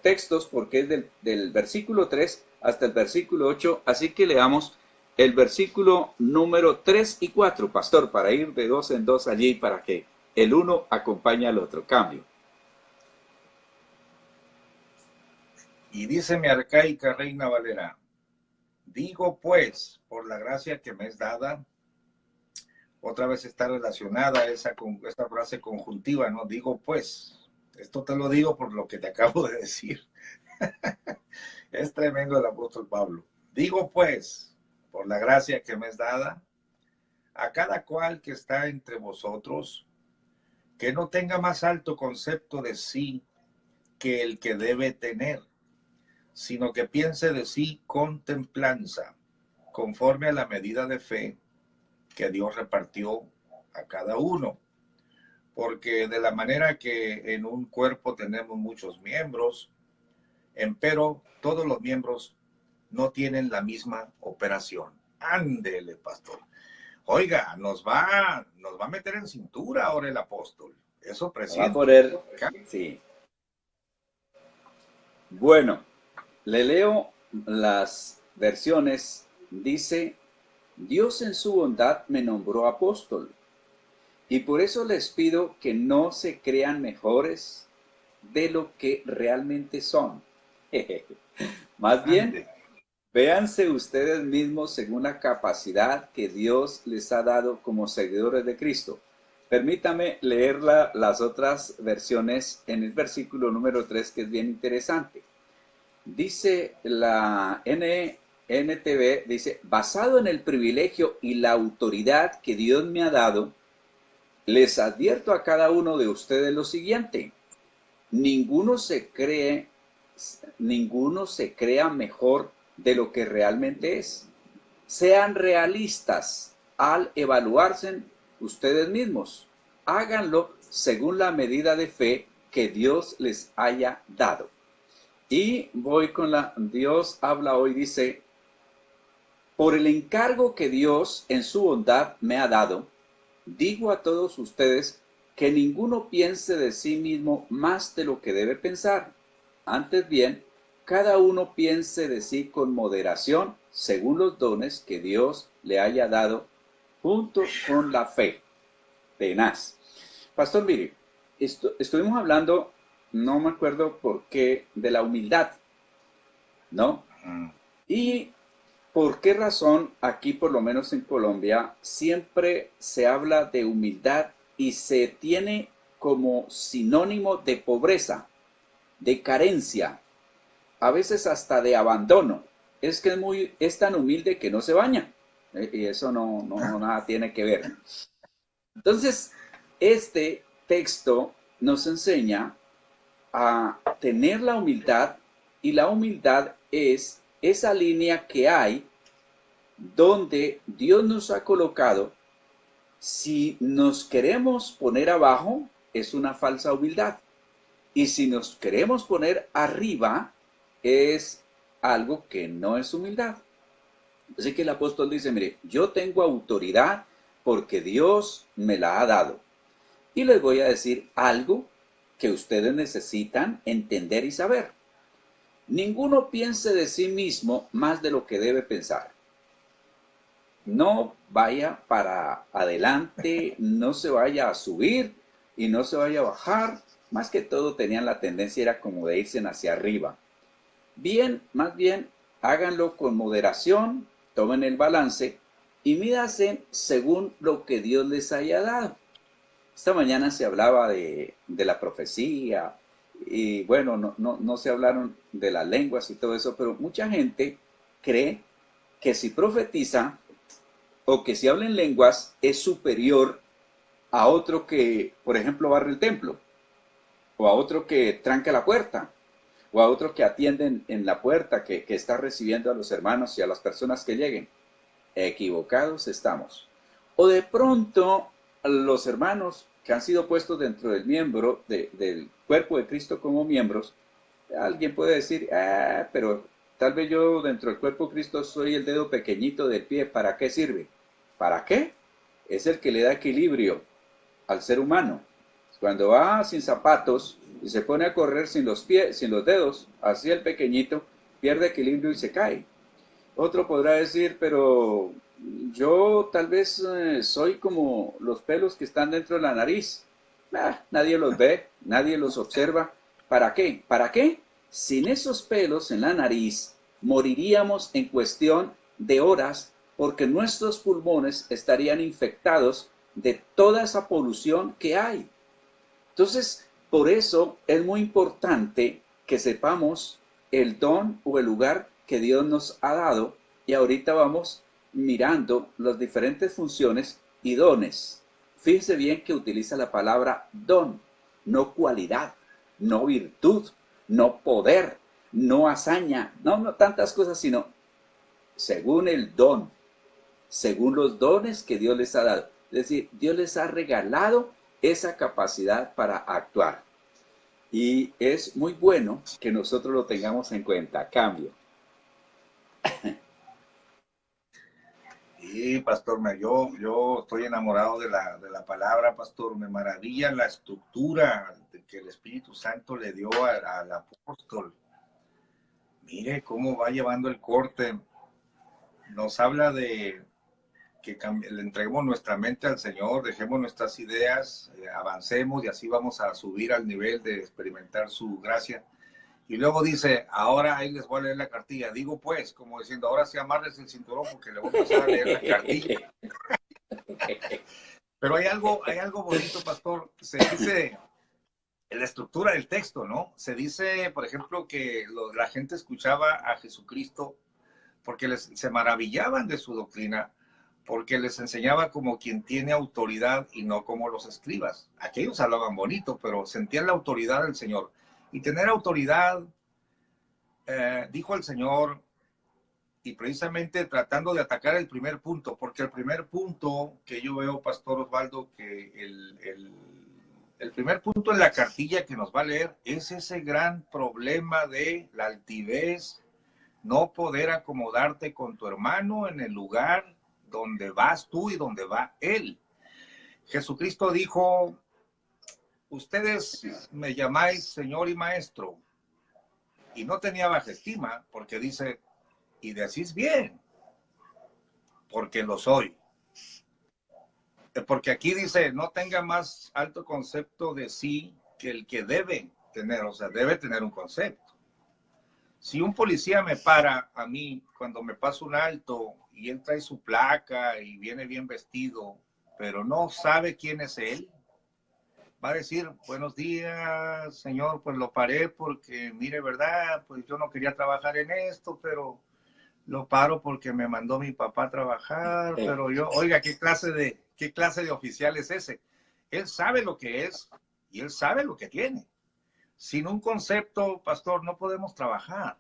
textos, porque es del versículo 3 hasta el versículo 8. Así que leamos el versículo número 3 y 4, pastor, para ir de dos en dos allí, para que el uno acompañe al otro. Cambio. Y dice mi arcaica Reina Valera: digo pues, por la gracia que me es dada. Otra vez está relacionada esta frase conjuntiva, ¿no? Digo pues, esto te lo digo por lo que te acabo de decir. Es tremendo el apóstol Pablo. Digo pues, por la gracia que me es dada, a cada cual que está entre vosotros, que no tenga más alto concepto de sí que el que debe tener, sino que piense de sí con templanza, conforme a la medida de fe que Dios repartió a cada uno. Porque de la manera que en un cuerpo tenemos muchos miembros, empero todos los miembros no tienen la misma operación. Ándele, pastor. Oiga, nos va a meter en cintura ahora el apóstol. Eso Va a presiento. poner, sí. Bueno, le leo las versiones. Dice: Dios en su bondad me nombró apóstol, y por eso les pido que no se crean mejores de lo que realmente son. Más bien, véanse ustedes mismos según la capacidad que Dios les ha dado como seguidores de Cristo. Permítame leer las otras versiones en el versículo número 3, que es bien interesante. Dice la NTV, dice: basado en el privilegio y la autoridad que Dios me ha dado, les advierto a cada uno de ustedes lo siguiente: ninguno se crea mejor de lo que realmente es. Sean realistas al evaluarse ustedes mismos. Háganlo según la medida de fe que Dios les haya dado. Y voy con Dios habla hoy, dice: por el encargo que Dios en su bondad me ha dado, digo a todos ustedes que ninguno piense de sí mismo más de lo que debe pensar. Antes bien, cada uno piense de sí con moderación, según los dones que Dios le haya dado, junto con la fe. Tenaz. Pastor, mire, estuvimos hablando, no me acuerdo por qué, de la humildad, ¿no? Y por qué razón aquí, por lo menos en Colombia, siempre se habla de humildad y se tiene como sinónimo de pobreza, de carencia, a veces hasta de abandono. Es que es tan humilde que no se baña. Y eso no nada tiene que ver. Entonces, este texto nos enseña a tener la humildad, y la humildad es esa línea que hay donde Dios nos ha colocado. Si nos queremos poner abajo, es una falsa humildad. Y si nos queremos poner arriba, es algo que no es humildad. Así que el apóstol dice: mire, yo tengo autoridad porque Dios me la ha dado. Y les voy a decir algo que ustedes necesitan entender y saber. Ninguno piense de sí mismo más de lo que debe pensar. No vaya para adelante, no se vaya a subir y no se vaya a bajar. Más que todo tenían la tendencia, era como de irse hacia arriba. Bien, más bien, háganlo con moderación, tomen el balance y mídase según lo que Dios les haya dado. Esta mañana se hablaba de la profecía y bueno, no se hablaron de las lenguas y todo eso, pero mucha gente cree que si profetiza o que si habla en lenguas es superior a otro que, por ejemplo, barre el templo, o a otro que tranca la puerta, o a otro que atiende en la puerta, que está recibiendo a los hermanos y a las personas que lleguen. Equivocados estamos. O de pronto los hermanos que han sido puestos dentro del miembro, del cuerpo de Cristo como miembros, alguien puede decir, pero tal vez yo dentro del cuerpo de Cristo soy el dedo pequeñito del pie, ¿para qué sirve? ¿Para qué? Es el que le da equilibrio al ser humano. Cuando va sin zapatos y se pone a correr sin los pies, sin los dedos, así el pequeñito pierde equilibrio y se cae. Otro podrá decir, pero yo tal vez soy como los pelos que están dentro de la nariz. Nadie los ve, nadie los observa. ¿Para qué? ¿Para qué? Sin esos pelos en la nariz, moriríamos en cuestión de horas porque nuestros pulmones estarían infectados de toda esa polución que hay. Entonces, por eso es muy importante que sepamos el don o el lugar que Dios nos ha dado y ahorita vamos mirando las diferentes funciones y dones. Fíjense bien que utiliza la palabra don, no cualidad, no virtud, no poder, no hazaña, no tantas cosas, sino según el don, según los dones que Dios les ha dado. Es decir, Dios les ha regalado esa capacidad para actuar. Y es muy bueno que nosotros lo tengamos en cuenta. Cambio. Y pastor, yo estoy enamorado de la palabra, pastor. Me maravilla la estructura que el Espíritu Santo le dio al apóstol. Mire cómo va llevando el corte. Nos habla de que le entreguemos nuestra mente al Señor, dejemos nuestras ideas, avancemos y así vamos a subir al nivel de experimentar su gracia. Y luego dice, ahora ahí les voy a leer la cartilla. Digo pues, como diciendo, ahora sí amarres el cinturón porque le voy a empezar a leer la cartilla. Pero hay algo bonito, pastor. Se dice en la estructura del texto, ¿no? Se dice, por ejemplo, que la gente escuchaba a Jesucristo porque se maravillaban de su doctrina, porque les enseñaba como quien tiene autoridad y no como los escribas. Aquellos hablaban bonito, pero sentían la autoridad del Señor. Y tener autoridad, dijo el Señor, y precisamente tratando de atacar el primer punto, porque el primer punto que yo veo, Pastor Osvaldo, que el primer punto en la cartilla que nos va a leer es ese gran problema de la altivez, no poder acomodarte con tu hermano en el lugar donde vas tú y donde va él. Jesucristo dijo, ustedes me llamáis Señor y Maestro, y no tenía baja estima, porque dice, y decís bien, porque lo soy. Porque aquí dice, no tenga más alto concepto de sí que el que debe tener, o sea, debe tener un concepto. Si un policía me para a mí cuando me paso un alto y él trae su placa y viene bien vestido, pero no sabe quién es él, va a decir, buenos días, señor, pues lo paré porque, mire, verdad, pues yo no quería trabajar en esto, pero lo paro porque me mandó mi papá a trabajar, pero yo, oiga, qué clase de oficial es ese? Él sabe lo que es y él sabe lo que tiene. Sin un concepto, pastor, no podemos trabajar.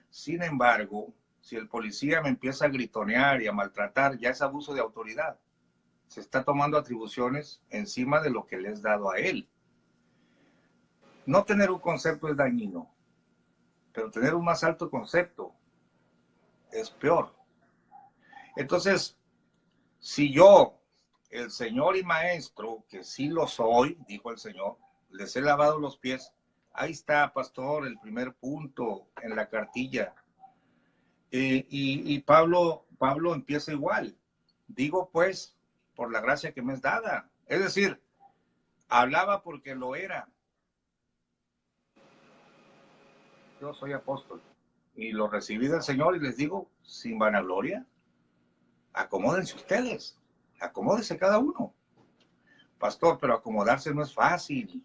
Sin embargo, si el policía me empieza a gritonear y a maltratar, ya es abuso de autoridad. Se está tomando atribuciones encima de lo que le es dado a él. No tener un concepto es dañino, pero tener un más alto concepto es peor. Entonces, si yo, el Señor y Maestro, que sí lo soy, dijo el Señor, les he lavado los pies, ahí está, pastor, el primer punto en la cartilla. Y Pablo empieza igual. Digo pues, por la gracia que me es dada. Es decir, hablaba porque lo era. Yo soy apóstol. Y lo recibí del Señor y les digo, sin vanagloria. Acomódense ustedes, acomódese cada uno. Pastor, pero acomodarse no es fácil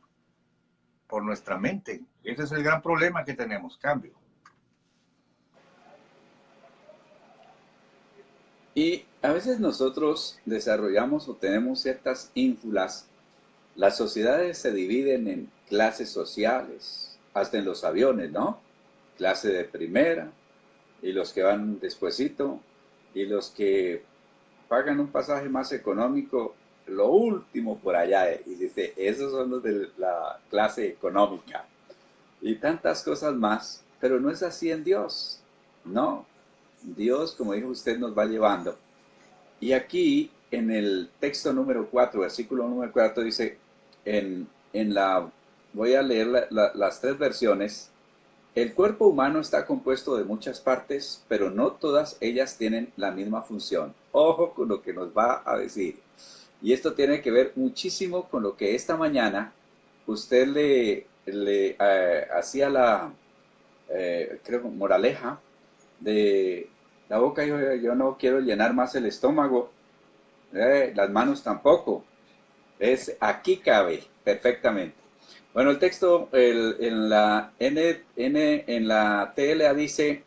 por nuestra mente. Ese es el gran problema que tenemos, cambio. Y a veces nosotros desarrollamos o tenemos ciertas ínfulas. Las sociedades se dividen en clases sociales, hasta en los aviones, ¿no? Clase de primera, y los que van despuesito, y los que pagan un pasaje más económico, lo último por allá, y dice, esos son los de la clase económica, y tantas cosas más, pero no es así en Dios, no. Dios, como dijo usted, nos va llevando. Y aquí, en el texto número 4, versículo número 4, dice, en la, voy a leer las tres versiones. El cuerpo humano está compuesto de muchas partes, pero no todas ellas tienen la misma función. Ojo con lo que nos va a decir. Y esto tiene que ver muchísimo con lo que esta mañana usted le hacía la, creo, moraleja de la boca. Yo no quiero llenar más el estómago, las manos tampoco. Es aquí cabe perfectamente. Bueno, el texto en la en la TLA dice,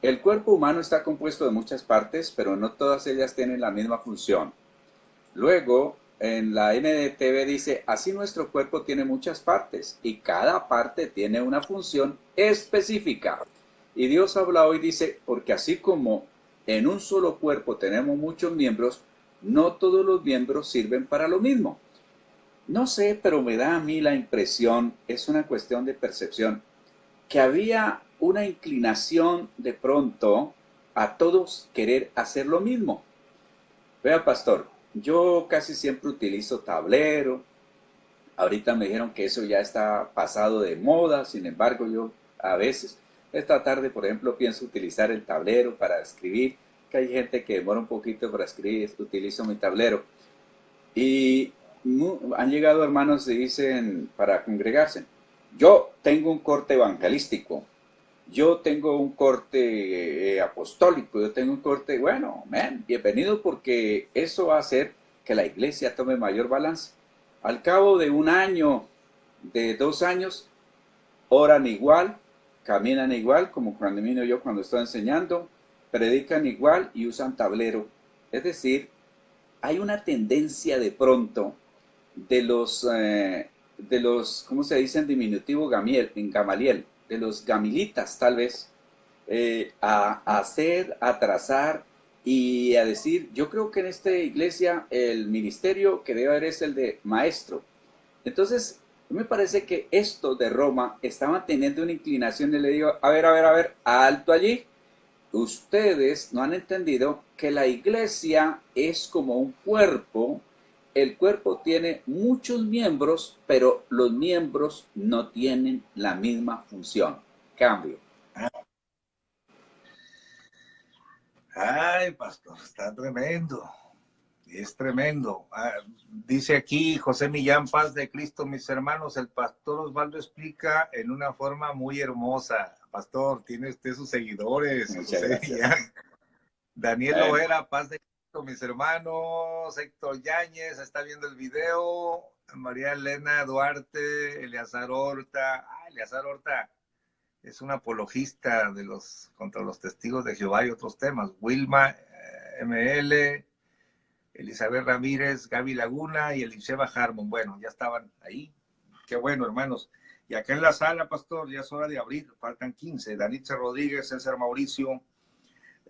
el cuerpo humano está compuesto de muchas partes, pero no todas ellas tienen la misma función. Luego, en la NDTV dice, así nuestro cuerpo tiene muchas partes y cada parte tiene una función específica. Y Dios habla hoy, dice, porque así como en un solo cuerpo tenemos muchos miembros, no todos los miembros sirven para lo mismo. No sé, pero me da a mí la impresión, es una cuestión de percepción, que había una inclinación de pronto a todos querer hacer lo mismo. Vea, pastor, yo casi siempre utilizo tablero. Ahorita me dijeron que eso ya está pasado de moda, sin embargo, yo a veces, esta tarde, por ejemplo, pienso utilizar el tablero para escribir, que hay gente que demora un poquito para escribir, utilizo mi tablero. Y han llegado hermanos y dicen para congregarse, yo tengo un corte evangelístico, yo tengo un corte apostólico, yo tengo un corte, bueno, man, bienvenido, porque eso va a hacer que la iglesia tome mayor balance. Al cabo de un año, de 2 años, oran igual, caminan igual, como cuando camino yo cuando estoy enseñando, predican igual y usan tablero. Es decir, hay una tendencia de pronto de los, ¿cómo se dice en diminutivo? Gamaliel, de los gamilitas tal vez, a hacer, a trazar y a decir, yo creo que en esta iglesia el ministerio que debe haber es el de maestro. Entonces, me parece que esto de Roma estaban teniendo una inclinación y le digo, a ver, alto allí. Ustedes no han entendido que la iglesia es como un cuerpo. El cuerpo tiene muchos miembros, pero los miembros no tienen la misma función. Cambio. Ay, pastor, está tremendo. Es tremendo. Dice aquí José Millán, paz de Cristo, mis hermanos. El pastor Osvaldo explica en una forma muy hermosa. Pastor, tiene usted sus seguidores. Muchas José gracias. Millán. Daniel Loera, paz de Cristo, mis hermanos. Héctor Yáñez está viendo el video. María Elena Duarte, Eleazar Horta. Eleazar Horta es un apologista contra los testigos de Jehová y otros temas. Wilma ML, Elizabeth Ramírez, Gaby Laguna y Elisheva Harmon. Bueno, ya estaban ahí. Qué bueno, hermanos. Y acá en la sala, pastor, ya es hora de abrir. Faltan 15. Danitza Rodríguez, César Mauricio,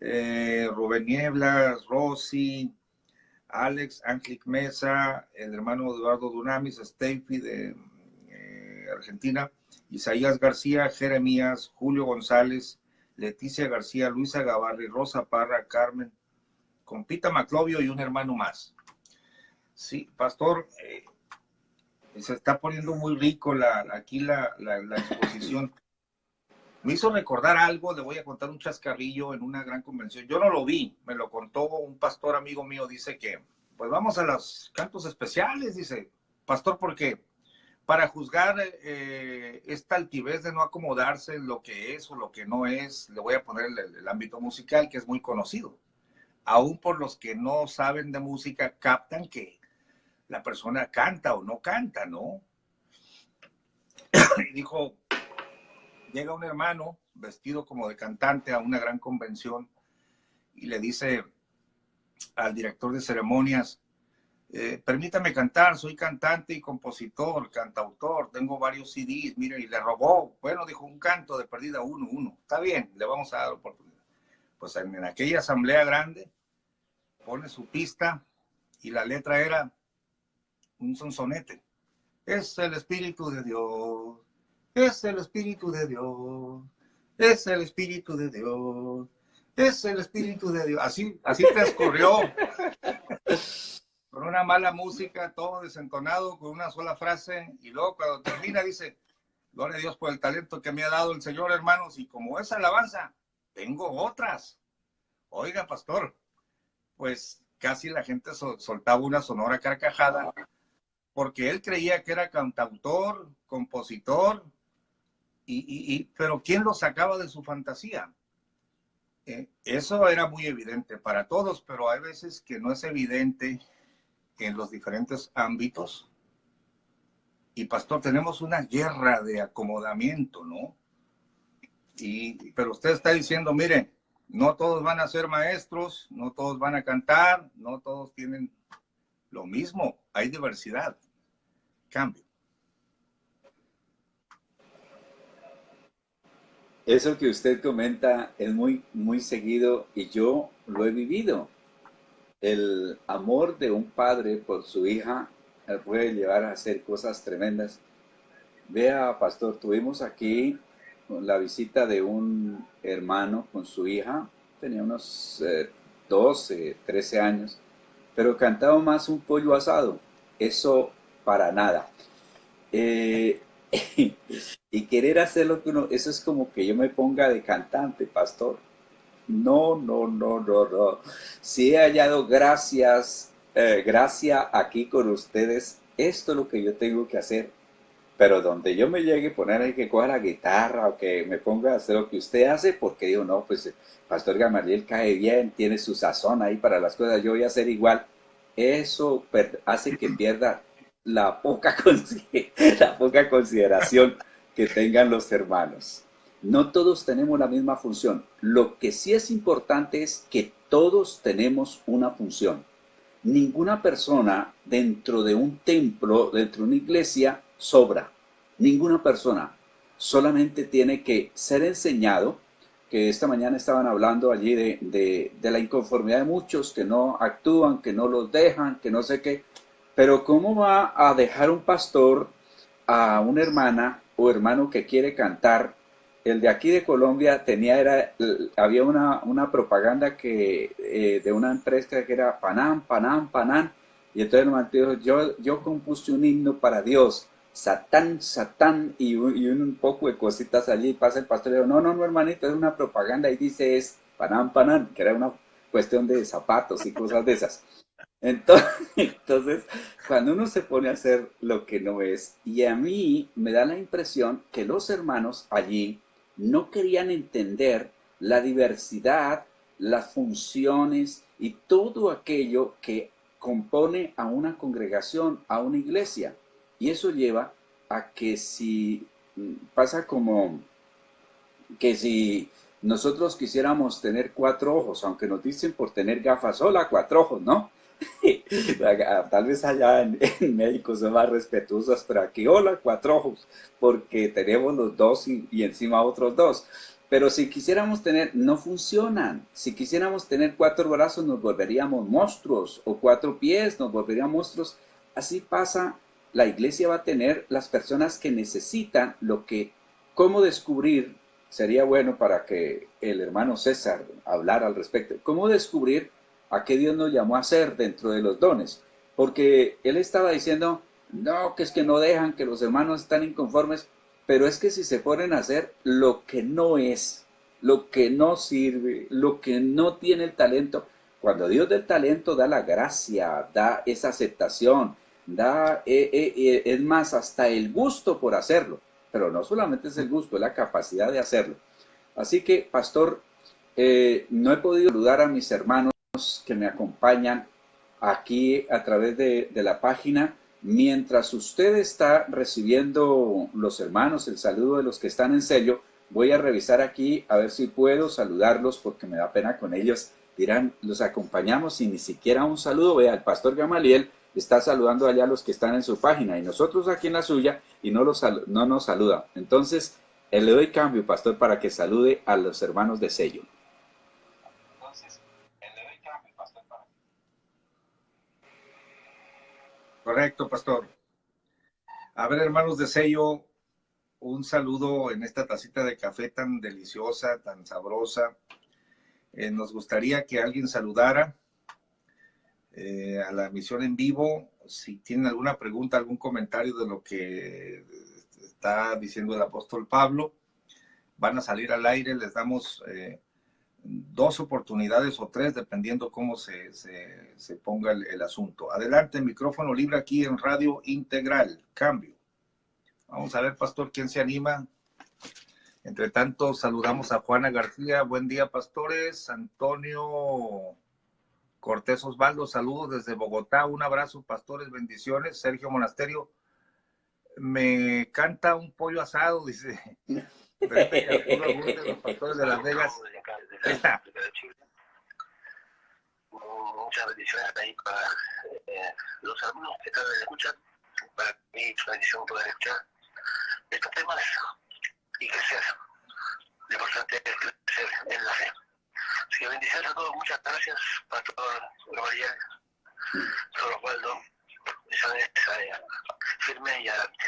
Rubén Nieblas, Rosy, Alex, Ángel Mesa, el hermano Eduardo Dunamis, Steffi de Argentina, Isaías García, Jeremías, Julio González, Leticia García, Luisa Gavarri, Rosa Parra, Carmen, Compita Maclovio y un hermano más. Sí, pastor, se está poniendo muy rico aquí la exposición. Me hizo recordar algo, le voy a contar un chascarrillo en una gran convención. Yo no lo vi, me lo contó un pastor amigo mío, dice que, pues vamos a los cantos especiales, dice, pastor, porque para juzgar esta altivez de no acomodarse en lo que es o lo que no es, le voy a poner el ámbito musical, que es muy conocido. aún por los que no saben de música, captan que la persona canta o no canta, ¿no? Y dijo, llega un hermano vestido como de cantante a una gran convención y le dice al director de ceremonias, permítame cantar, soy cantante y compositor, cantautor, tengo varios CDs, mire, y le robó, bueno, dijo, un canto de perdida, uno, está bien, le vamos a dar oportunidad. Pues en aquella asamblea grande, pone su pista y la letra era un sonsonete. Es el Espíritu de Dios, es el Espíritu de Dios, es el Espíritu de Dios, es el Espíritu de Dios. Así transcurrió, con una mala música, todo desentonado, con una sola frase, y luego cuando termina dice, gloria a Dios por el talento que me ha dado el Señor, hermanos, y como esa alabanza, tengo otras. Oiga, pastor, pues casi la gente soltaba una sonora carcajada, porque él creía que era cantautor, compositor, pero ¿quién lo sacaba de su fantasía? Eso era muy evidente para todos, pero hay veces que no es evidente en los diferentes ámbitos. Y pastor, tenemos una guerra de acomodamiento, ¿no? Pero usted está diciendo, mire, no todos van a ser maestros, no todos van a cantar, no todos tienen lo mismo, hay diversidad, cambio. Eso que usted comenta es muy, muy seguido y yo lo he vivido. El amor de un padre por su hija puede llevar a hacer cosas tremendas. Vea, pastor, tuvimos aquí la visita de un hermano con su hija, tenía unos 12, 13 años, pero cantaba más un pollo asado, eso para nada. Eh, y querer hacer lo que uno, eso es como que yo me ponga de cantante, pastor. No, no, no, no, no. Si he hallado gracia aquí con ustedes, esto es lo que yo tengo que hacer. Pero donde yo me llegue a poner ahí que coja la guitarra o que me ponga a hacer lo que usted hace, porque digo, no, pues Pastor Gamaliel cae bien, tiene su sazón ahí para las cosas, yo voy a hacer igual. Eso hace que pierda la poca consideración que tengan los hermanos. No todos tenemos la misma función. Lo que sí es importante es que todos tenemos una función. Ninguna persona dentro de un templo, dentro de una iglesia, sobra. Ninguna persona. Solamente tiene que ser enseñado, que esta mañana estaban hablando allí de la inconformidad de muchos que no actúan, que no los dejan, que no sé qué. Pero ¿cómo va a dejar un pastor a una hermana o hermano que quiere cantar? El de aquí de Colombia había una propaganda de una empresa que era Panam, Panam, Panam, y entonces el hermano dijo, yo compuse un himno para Dios, Satán, Satán, y un poco de cositas allí, y pasa el pastor y dijo, no, hermanito, es una propaganda, y dice es Panam, Panam, que era una cuestión de zapatos y cosas de esas. Entonces, cuando uno se pone a hacer lo que no es, y a mí me da la impresión que los hermanos allí no querían entender la diversidad, las funciones y todo aquello que compone a una congregación, a una iglesia. Y eso lleva a que si pasa como que si nosotros quisiéramos tener 4 ojos, aunque nos dicen por tener gafas, hola, 4 ojos, ¿no? Tal vez allá en México son más respetuosos, pero aquí, hola, 4 ojos, porque tenemos los dos y encima otros dos. Pero si quisiéramos tener, no funcionan. Si quisiéramos tener 4 brazos, nos volveríamos monstruos, o 4 pies, nos volveríamos monstruos. Así pasa, la iglesia va a tener las personas que necesitan cómo descubrir, sería bueno para que el hermano César hablara al respecto, cómo descubrir a qué Dios nos llamó a hacer dentro de los dones, porque él estaba diciendo, no, que es que no dejan, que los hermanos están inconformes, pero es que si se ponen a hacer lo que no es, lo que no sirve, lo que no tiene el talento, cuando Dios da el talento, da la gracia, da esa aceptación, es más, hasta el gusto por hacerlo, pero no solamente es el gusto, es la capacidad de hacerlo. Así que, pastor, no he podido saludar a mis hermanos hermanos que me acompañan aquí a través de la página. Mientras usted está recibiendo los hermanos, el saludo de los que están en sello, voy a revisar aquí a ver si puedo saludarlos porque me da pena con ellos. Dirán, los acompañamos y ni siquiera un saludo. Vea, el pastor Gamaliel está saludando allá a los que están en su página y nosotros aquí en la suya y no nos saluda. Entonces, le doy cambio, pastor, para que salude a los hermanos de sello. Correcto, pastor. A ver, hermanos de sello, un saludo en esta tacita de café tan deliciosa, tan sabrosa. Nos gustaría que alguien saludara a la emisión en vivo. Si tienen alguna pregunta, algún comentario de lo que está diciendo el apóstol Pablo, van a salir al aire. Les damos 2 oportunidades o 3, dependiendo cómo se ponga el asunto. Adelante, micrófono libre aquí en Radio Integral. Cambio. Vamos a ver, pastor, ¿quién se anima? Entre tanto, saludamos a Juana García. Buen día, pastores. Antonio Cortés Osvaldo, saludos desde Bogotá. Un abrazo, pastores, bendiciones. Sergio Monasterio, me canta un pollo asado, dice. Alguno de los pastores de Las Vegas. Ahí está. Muchas bendiciones ahí para los hermanos que están escuchan. Para mí es una bendición poder escuchar estos temas y crecer. Lo importante es crecer en la fe. Así que bendiciones a todos. Muchas gracias, Pastor Gabriel, Pastor Osvaldo. Bendiciones firme y adelante.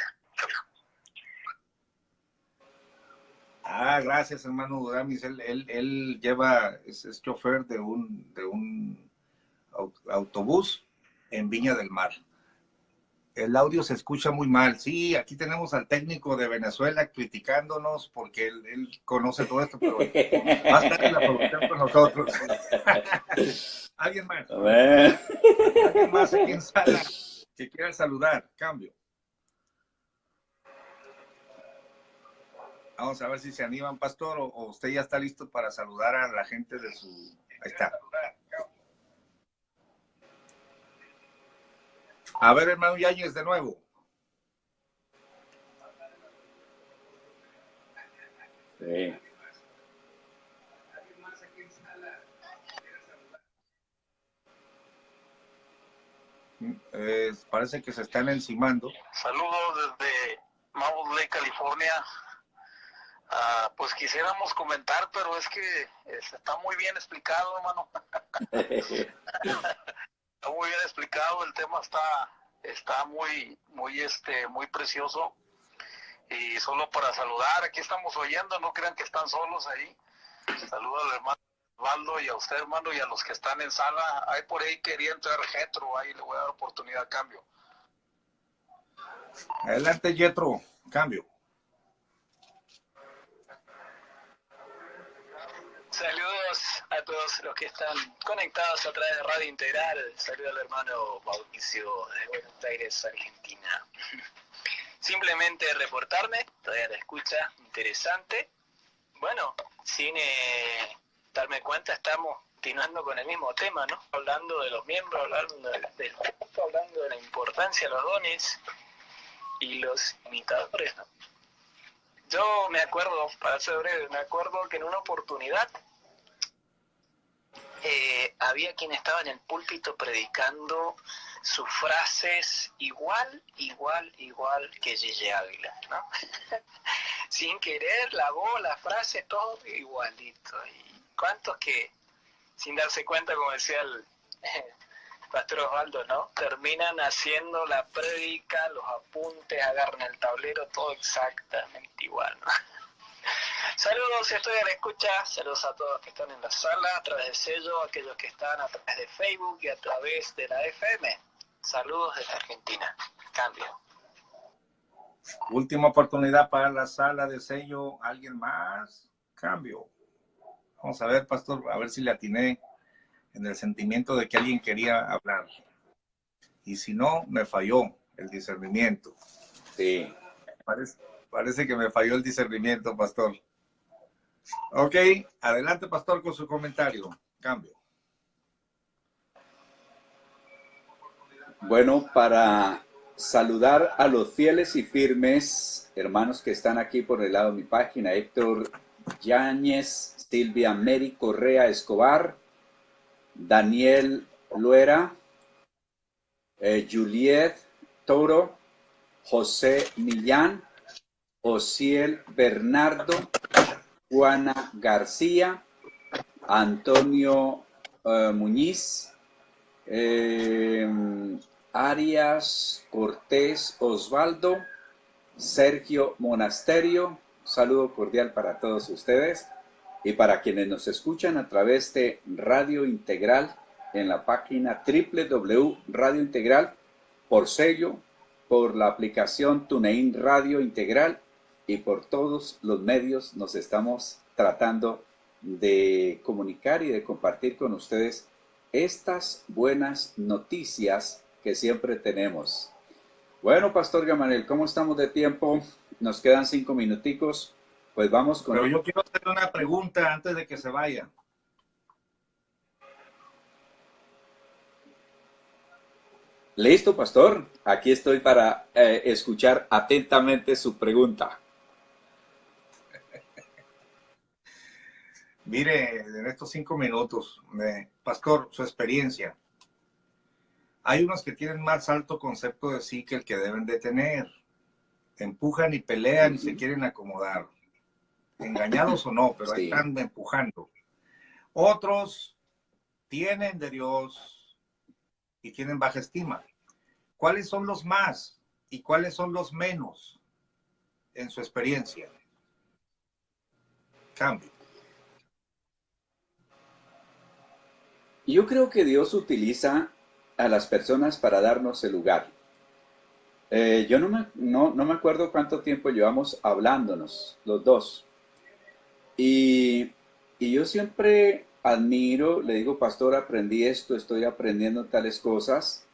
Gracias, hermano Duramis. Él lleva, es chofer de un autobús en Viña del Mar. El audio se escucha muy mal. Sí, aquí tenemos al técnico de Venezuela criticándonos porque él conoce todo esto, pero va a estar en la producción con nosotros. ¿Alguien más? ¿Alguien más aquí en sala que quiera saludar? Cambio. Vamos a ver si se animan, pastor, o usted ya está listo para saludar a la gente de su... Ahí está. A ver, hermano Yáñez, de nuevo. Sí. Parece que se están encimando. Saludos desde Mountain Lake, California. Pues quisiéramos comentar, pero es que está muy bien explicado, hermano. Está muy bien explicado, el tema está muy precioso. Y solo para saludar, aquí estamos oyendo, no crean que están solos ahí. Saludos al hermano Osvaldo y a usted, hermano, y a los que están en sala. Ahí por ahí quería entrar Jetro, ahí le voy a dar oportunidad, cambio. Adelante, Jetro, cambio. Saludos a todos los que están conectados a través de Radio Integral. Saludos al hermano Mauricio de Buenos Aires, Argentina. Simplemente reportarme, todavía la escucha interesante. Bueno, sin darme cuenta, estamos continuando con el mismo tema, ¿no? Hablando de los miembros, hablando de la importancia de los dones y los imitadores, ¿no? Yo me acuerdo, para ser breve, me acuerdo que en una oportunidad había quien estaba en el púlpito predicando sus frases igual que Gigi Ávila, ¿no? Sin querer, la voz, la frase, todo igualito. Y cuántos que, sin darse cuenta, como decía el Pastor Osvaldo, ¿no? Terminan haciendo la prédica, los apuntes, agarran el tablero, todo exactamente igual, ¿no? Saludos, estoy a la escucha. Saludos a todos que están en la sala, a través de sello, a aquellos que están a través de Facebook y a través de la FM. Saludos desde Argentina. Cambio. Última oportunidad para la sala de sello. ¿Alguien más? Cambio. Vamos a ver, pastor, a ver si le atiné en el sentimiento de que alguien quería hablar. Y si no, me falló el discernimiento. Sí. Parece que me falló el discernimiento, pastor. Ok, adelante, pastor, con su comentario. Cambio. Bueno, para saludar a los fieles y firmes hermanos que están aquí por el lado de mi página, Héctor Yáñez, Silvia Mary Correa Escobar, Daniel Luera, Juliet Toro, José Millán, Osiel Bernardo, Juana García, Antonio Muñiz, Arias Cortés Osvaldo, Sergio Monasterio. Un saludo cordial para todos ustedes y para quienes nos escuchan a través de Radio Integral en la página www.Radio Integral, por sello, por la aplicación TuneIn Radio Integral y por todos los medios nos estamos tratando de comunicar y de compartir con ustedes estas buenas noticias que siempre tenemos. Bueno, Pastor Gamaliel, ¿cómo estamos de tiempo? Nos quedan 5 minuticos, pues vamos con... Pero yo quiero hacerle una pregunta antes de que se vaya. Listo, Pastor. Aquí estoy para escuchar atentamente su pregunta. Mire, en estos 5 minutos, Pastor, su experiencia. Hay unos que tienen más alto concepto de sí que el que deben de tener. Empujan y pelean y se quieren acomodar. Engañados o no, pero ahí están empujando. Otros tienen de Dios y tienen baja estima. ¿Cuáles son los más y cuáles son los menos en su experiencia? Cambio. Yo creo que Dios utiliza a las personas para darnos el lugar. Yo no me acuerdo cuánto tiempo llevamos hablándonos, los dos. Y yo siempre admiro, le digo, pastor, aprendí esto, estoy aprendiendo tales cosas.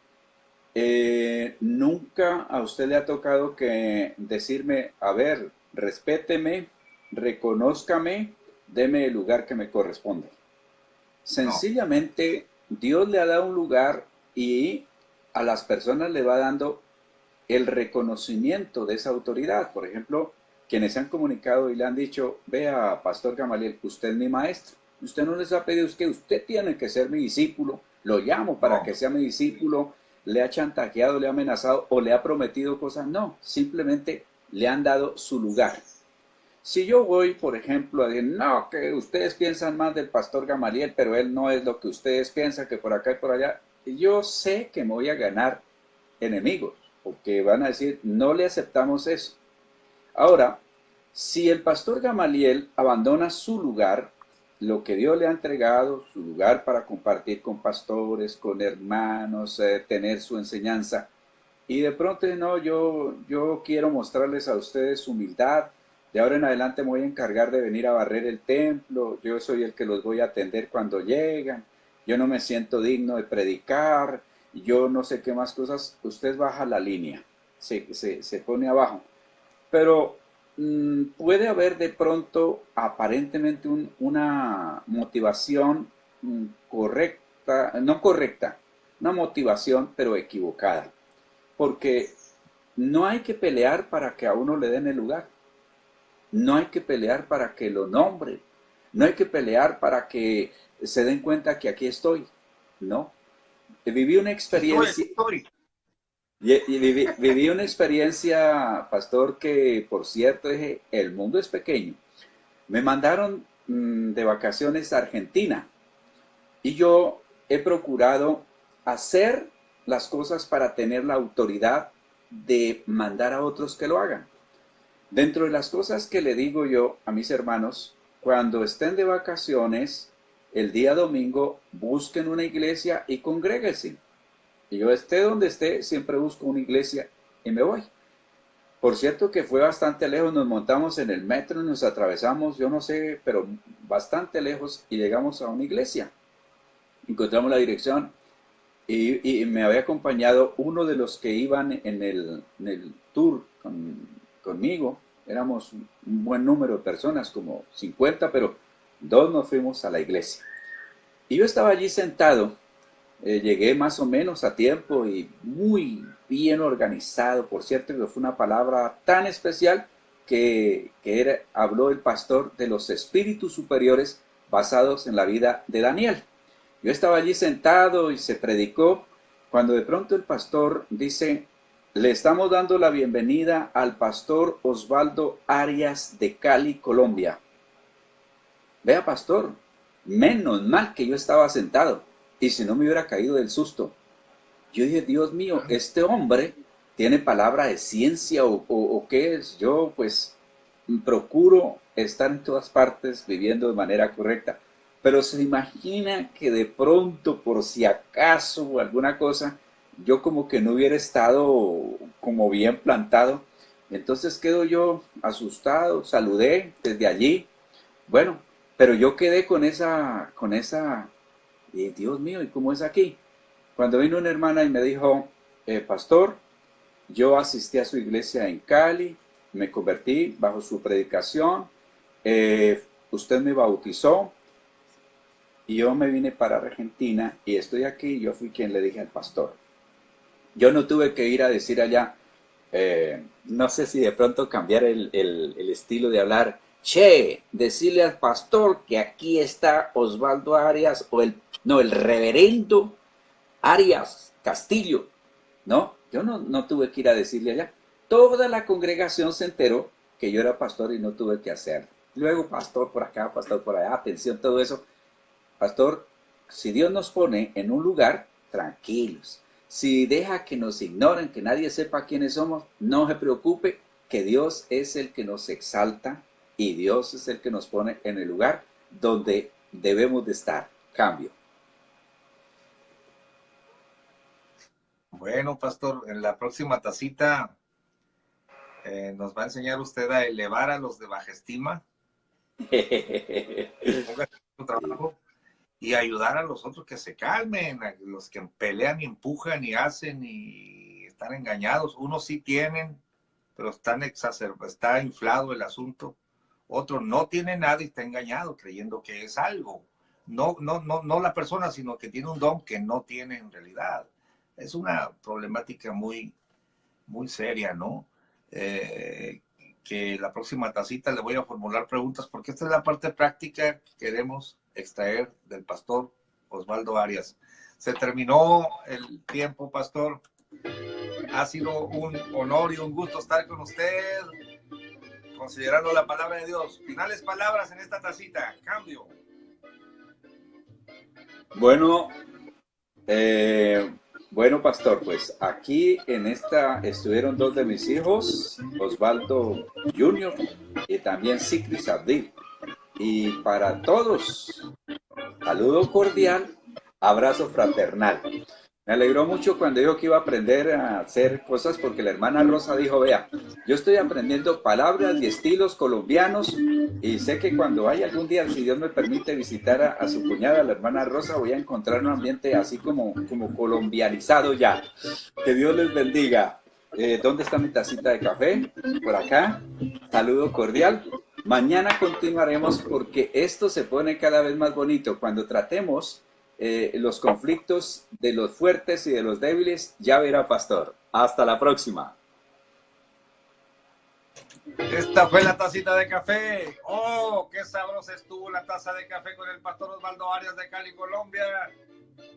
Nunca a usted le ha tocado que decirme, a ver, respéteme, reconózcame, deme el lugar que me corresponde. Sencillamente, Dios le ha dado un lugar y a las personas le va dando el reconocimiento de esa autoridad. Por ejemplo, quienes se han comunicado y le han dicho, vea, Pastor Gamaliel, usted es mi maestro. Usted no les ha pedido, es que usted tiene que ser mi discípulo. Lo llamo para que sea mi discípulo. Le ha chantajeado, le ha amenazado o le ha prometido cosas. No, simplemente le han dado su lugar. Si yo voy, por ejemplo, a decir, no, que ustedes piensan más del Pastor Gamaliel, pero él no es lo que ustedes piensan, que por acá y por allá, yo sé que me voy a ganar enemigos, porque van a decir, no le aceptamos eso. Ahora, si el Pastor Gamaliel abandona su lugar, lo que Dios le ha entregado, su lugar para compartir con pastores, con hermanos, tener su enseñanza, y de pronto, no, yo quiero mostrarles a ustedes humildad. De ahora en adelante me voy a encargar de venir a barrer el templo, yo soy el que los voy a atender cuando llegan, yo no me siento digno de predicar, yo no sé qué más cosas, usted baja la línea, se pone abajo. Pero puede haber de pronto aparentemente una motivación correcta, no correcta, una motivación pero equivocada, porque no hay que pelear para que a uno le den el lugar. No hay que pelear para que lo nombren. No hay que pelear para que se den cuenta que aquí estoy. No. Viví una experiencia. Viví una experiencia, pastor, que por cierto dije, el mundo es pequeño. Me mandaron de vacaciones a Argentina. Y yo he procurado hacer las cosas para tener la autoridad de mandar a otros que lo hagan. Dentro de las cosas que le digo yo a mis hermanos, cuando estén de vacaciones, el día domingo, busquen una iglesia y congréguense. Y yo esté donde esté, siempre busco una iglesia y me voy. Por cierto que fue bastante lejos, nos montamos en el metro, nos atravesamos, yo no sé, pero bastante lejos y llegamos a una iglesia. Encontramos la dirección y me había acompañado uno de los que iban en el tour conmigo. Éramos un buen número de personas, como 50, pero 2 nos fuimos a la iglesia. Y yo estaba allí sentado llegué más o menos a tiempo y muy bien organizado. Por cierto, que fue una palabra tan especial que habló el pastor de los espíritus superiores basados en la vida de Daniel. Yo estaba allí sentado y se predicó, cuando de pronto el pastor dice: le estamos dando la bienvenida al pastor Osvaldo Arias de Cali, Colombia. Vea, pastor, menos mal que yo estaba sentado, y si no me hubiera caído del susto. Yo dije: Dios mío, este hombre tiene palabra de ciencia o qué es. Yo pues procuro estar en todas partes viviendo de manera correcta. Pero se imagina que de pronto, por si acaso o alguna cosa, yo como que no hubiera estado como bien plantado. Entonces quedo yo asustado, saludé desde allí. Bueno, pero yo quedé con esa, Dios mío, ¿y cómo es aquí? Cuando vino una hermana y me dijo: pastor, yo asistí a su iglesia en Cali, me convertí bajo su predicación, usted me bautizó y yo me vine para Argentina y estoy aquí. Yo fui quien le dije al pastor. Yo no tuve que ir a decir allá, no sé si de pronto cambiar el estilo de hablar: che, decirle al pastor que aquí está Osvaldo Arias, o el reverendo Arias Castillo. No, yo no tuve que ir a decirle allá. Toda la congregación se enteró que yo era pastor y no tuve que hacerlo. Luego, pastor por acá, pastor por allá, atención, todo eso. Pastor, si Dios nos pone en un lugar, tranquilos. Si deja que nos ignoren, que nadie sepa quiénes somos, no se preocupe, que Dios es el que nos exalta y Dios es el que nos pone en el lugar donde debemos de estar. Cambio. Bueno, pastor, en la próxima tacita nos va a enseñar usted a elevar a los de baja estima. Ponga su trabajo y ayudar a los otros que se calmen, a los que pelean y empujan y hacen y están engañados. Unos sí tienen, pero está inflado el asunto. Otro no tiene nada y está engañado creyendo que es algo. No la persona, sino que tiene un don que no tiene en realidad. Es una problemática muy, muy seria, ¿no? Que la próxima tacita le voy a formular preguntas, porque esta es la parte práctica que queremos extraer del pastor Osvaldo Arias. Se terminó el tiempo, pastor. Ha sido un honor y un gusto estar con usted, considerando la palabra de Dios. Finales palabras en esta tacita. Cambio. Bueno, pastor, pues aquí en esta estuvieron dos de mis hijos, Osvaldo Junior y también Sikris Abdil. Y para todos, saludo cordial, abrazo fraternal. Me alegró mucho cuando dijo que iba a aprender a hacer cosas, porque la hermana Rosa dijo: vea, yo estoy aprendiendo palabras y estilos colombianos, y sé que cuando haya algún día, si Dios me permite, visitar a su cuñada, la hermana Rosa, voy a encontrar un ambiente así como colombianizado ya. Que Dios les bendiga. ¿Dónde está mi tacita de café? Por acá. Saludo cordial. Mañana continuaremos, porque esto se pone cada vez más bonito cuando tratemos los conflictos de los fuertes y de los débiles. Ya verá, pastor. Hasta la próxima. Esta fue la tacita de café. ¡Oh, qué sabrosa estuvo la taza de café con el pastor Osvaldo Arias de Cali, Colombia!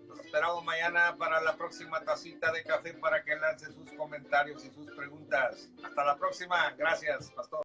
Nos esperamos mañana para la próxima tacita de café, para que lance sus comentarios y sus preguntas. Hasta la próxima. Gracias, pastor.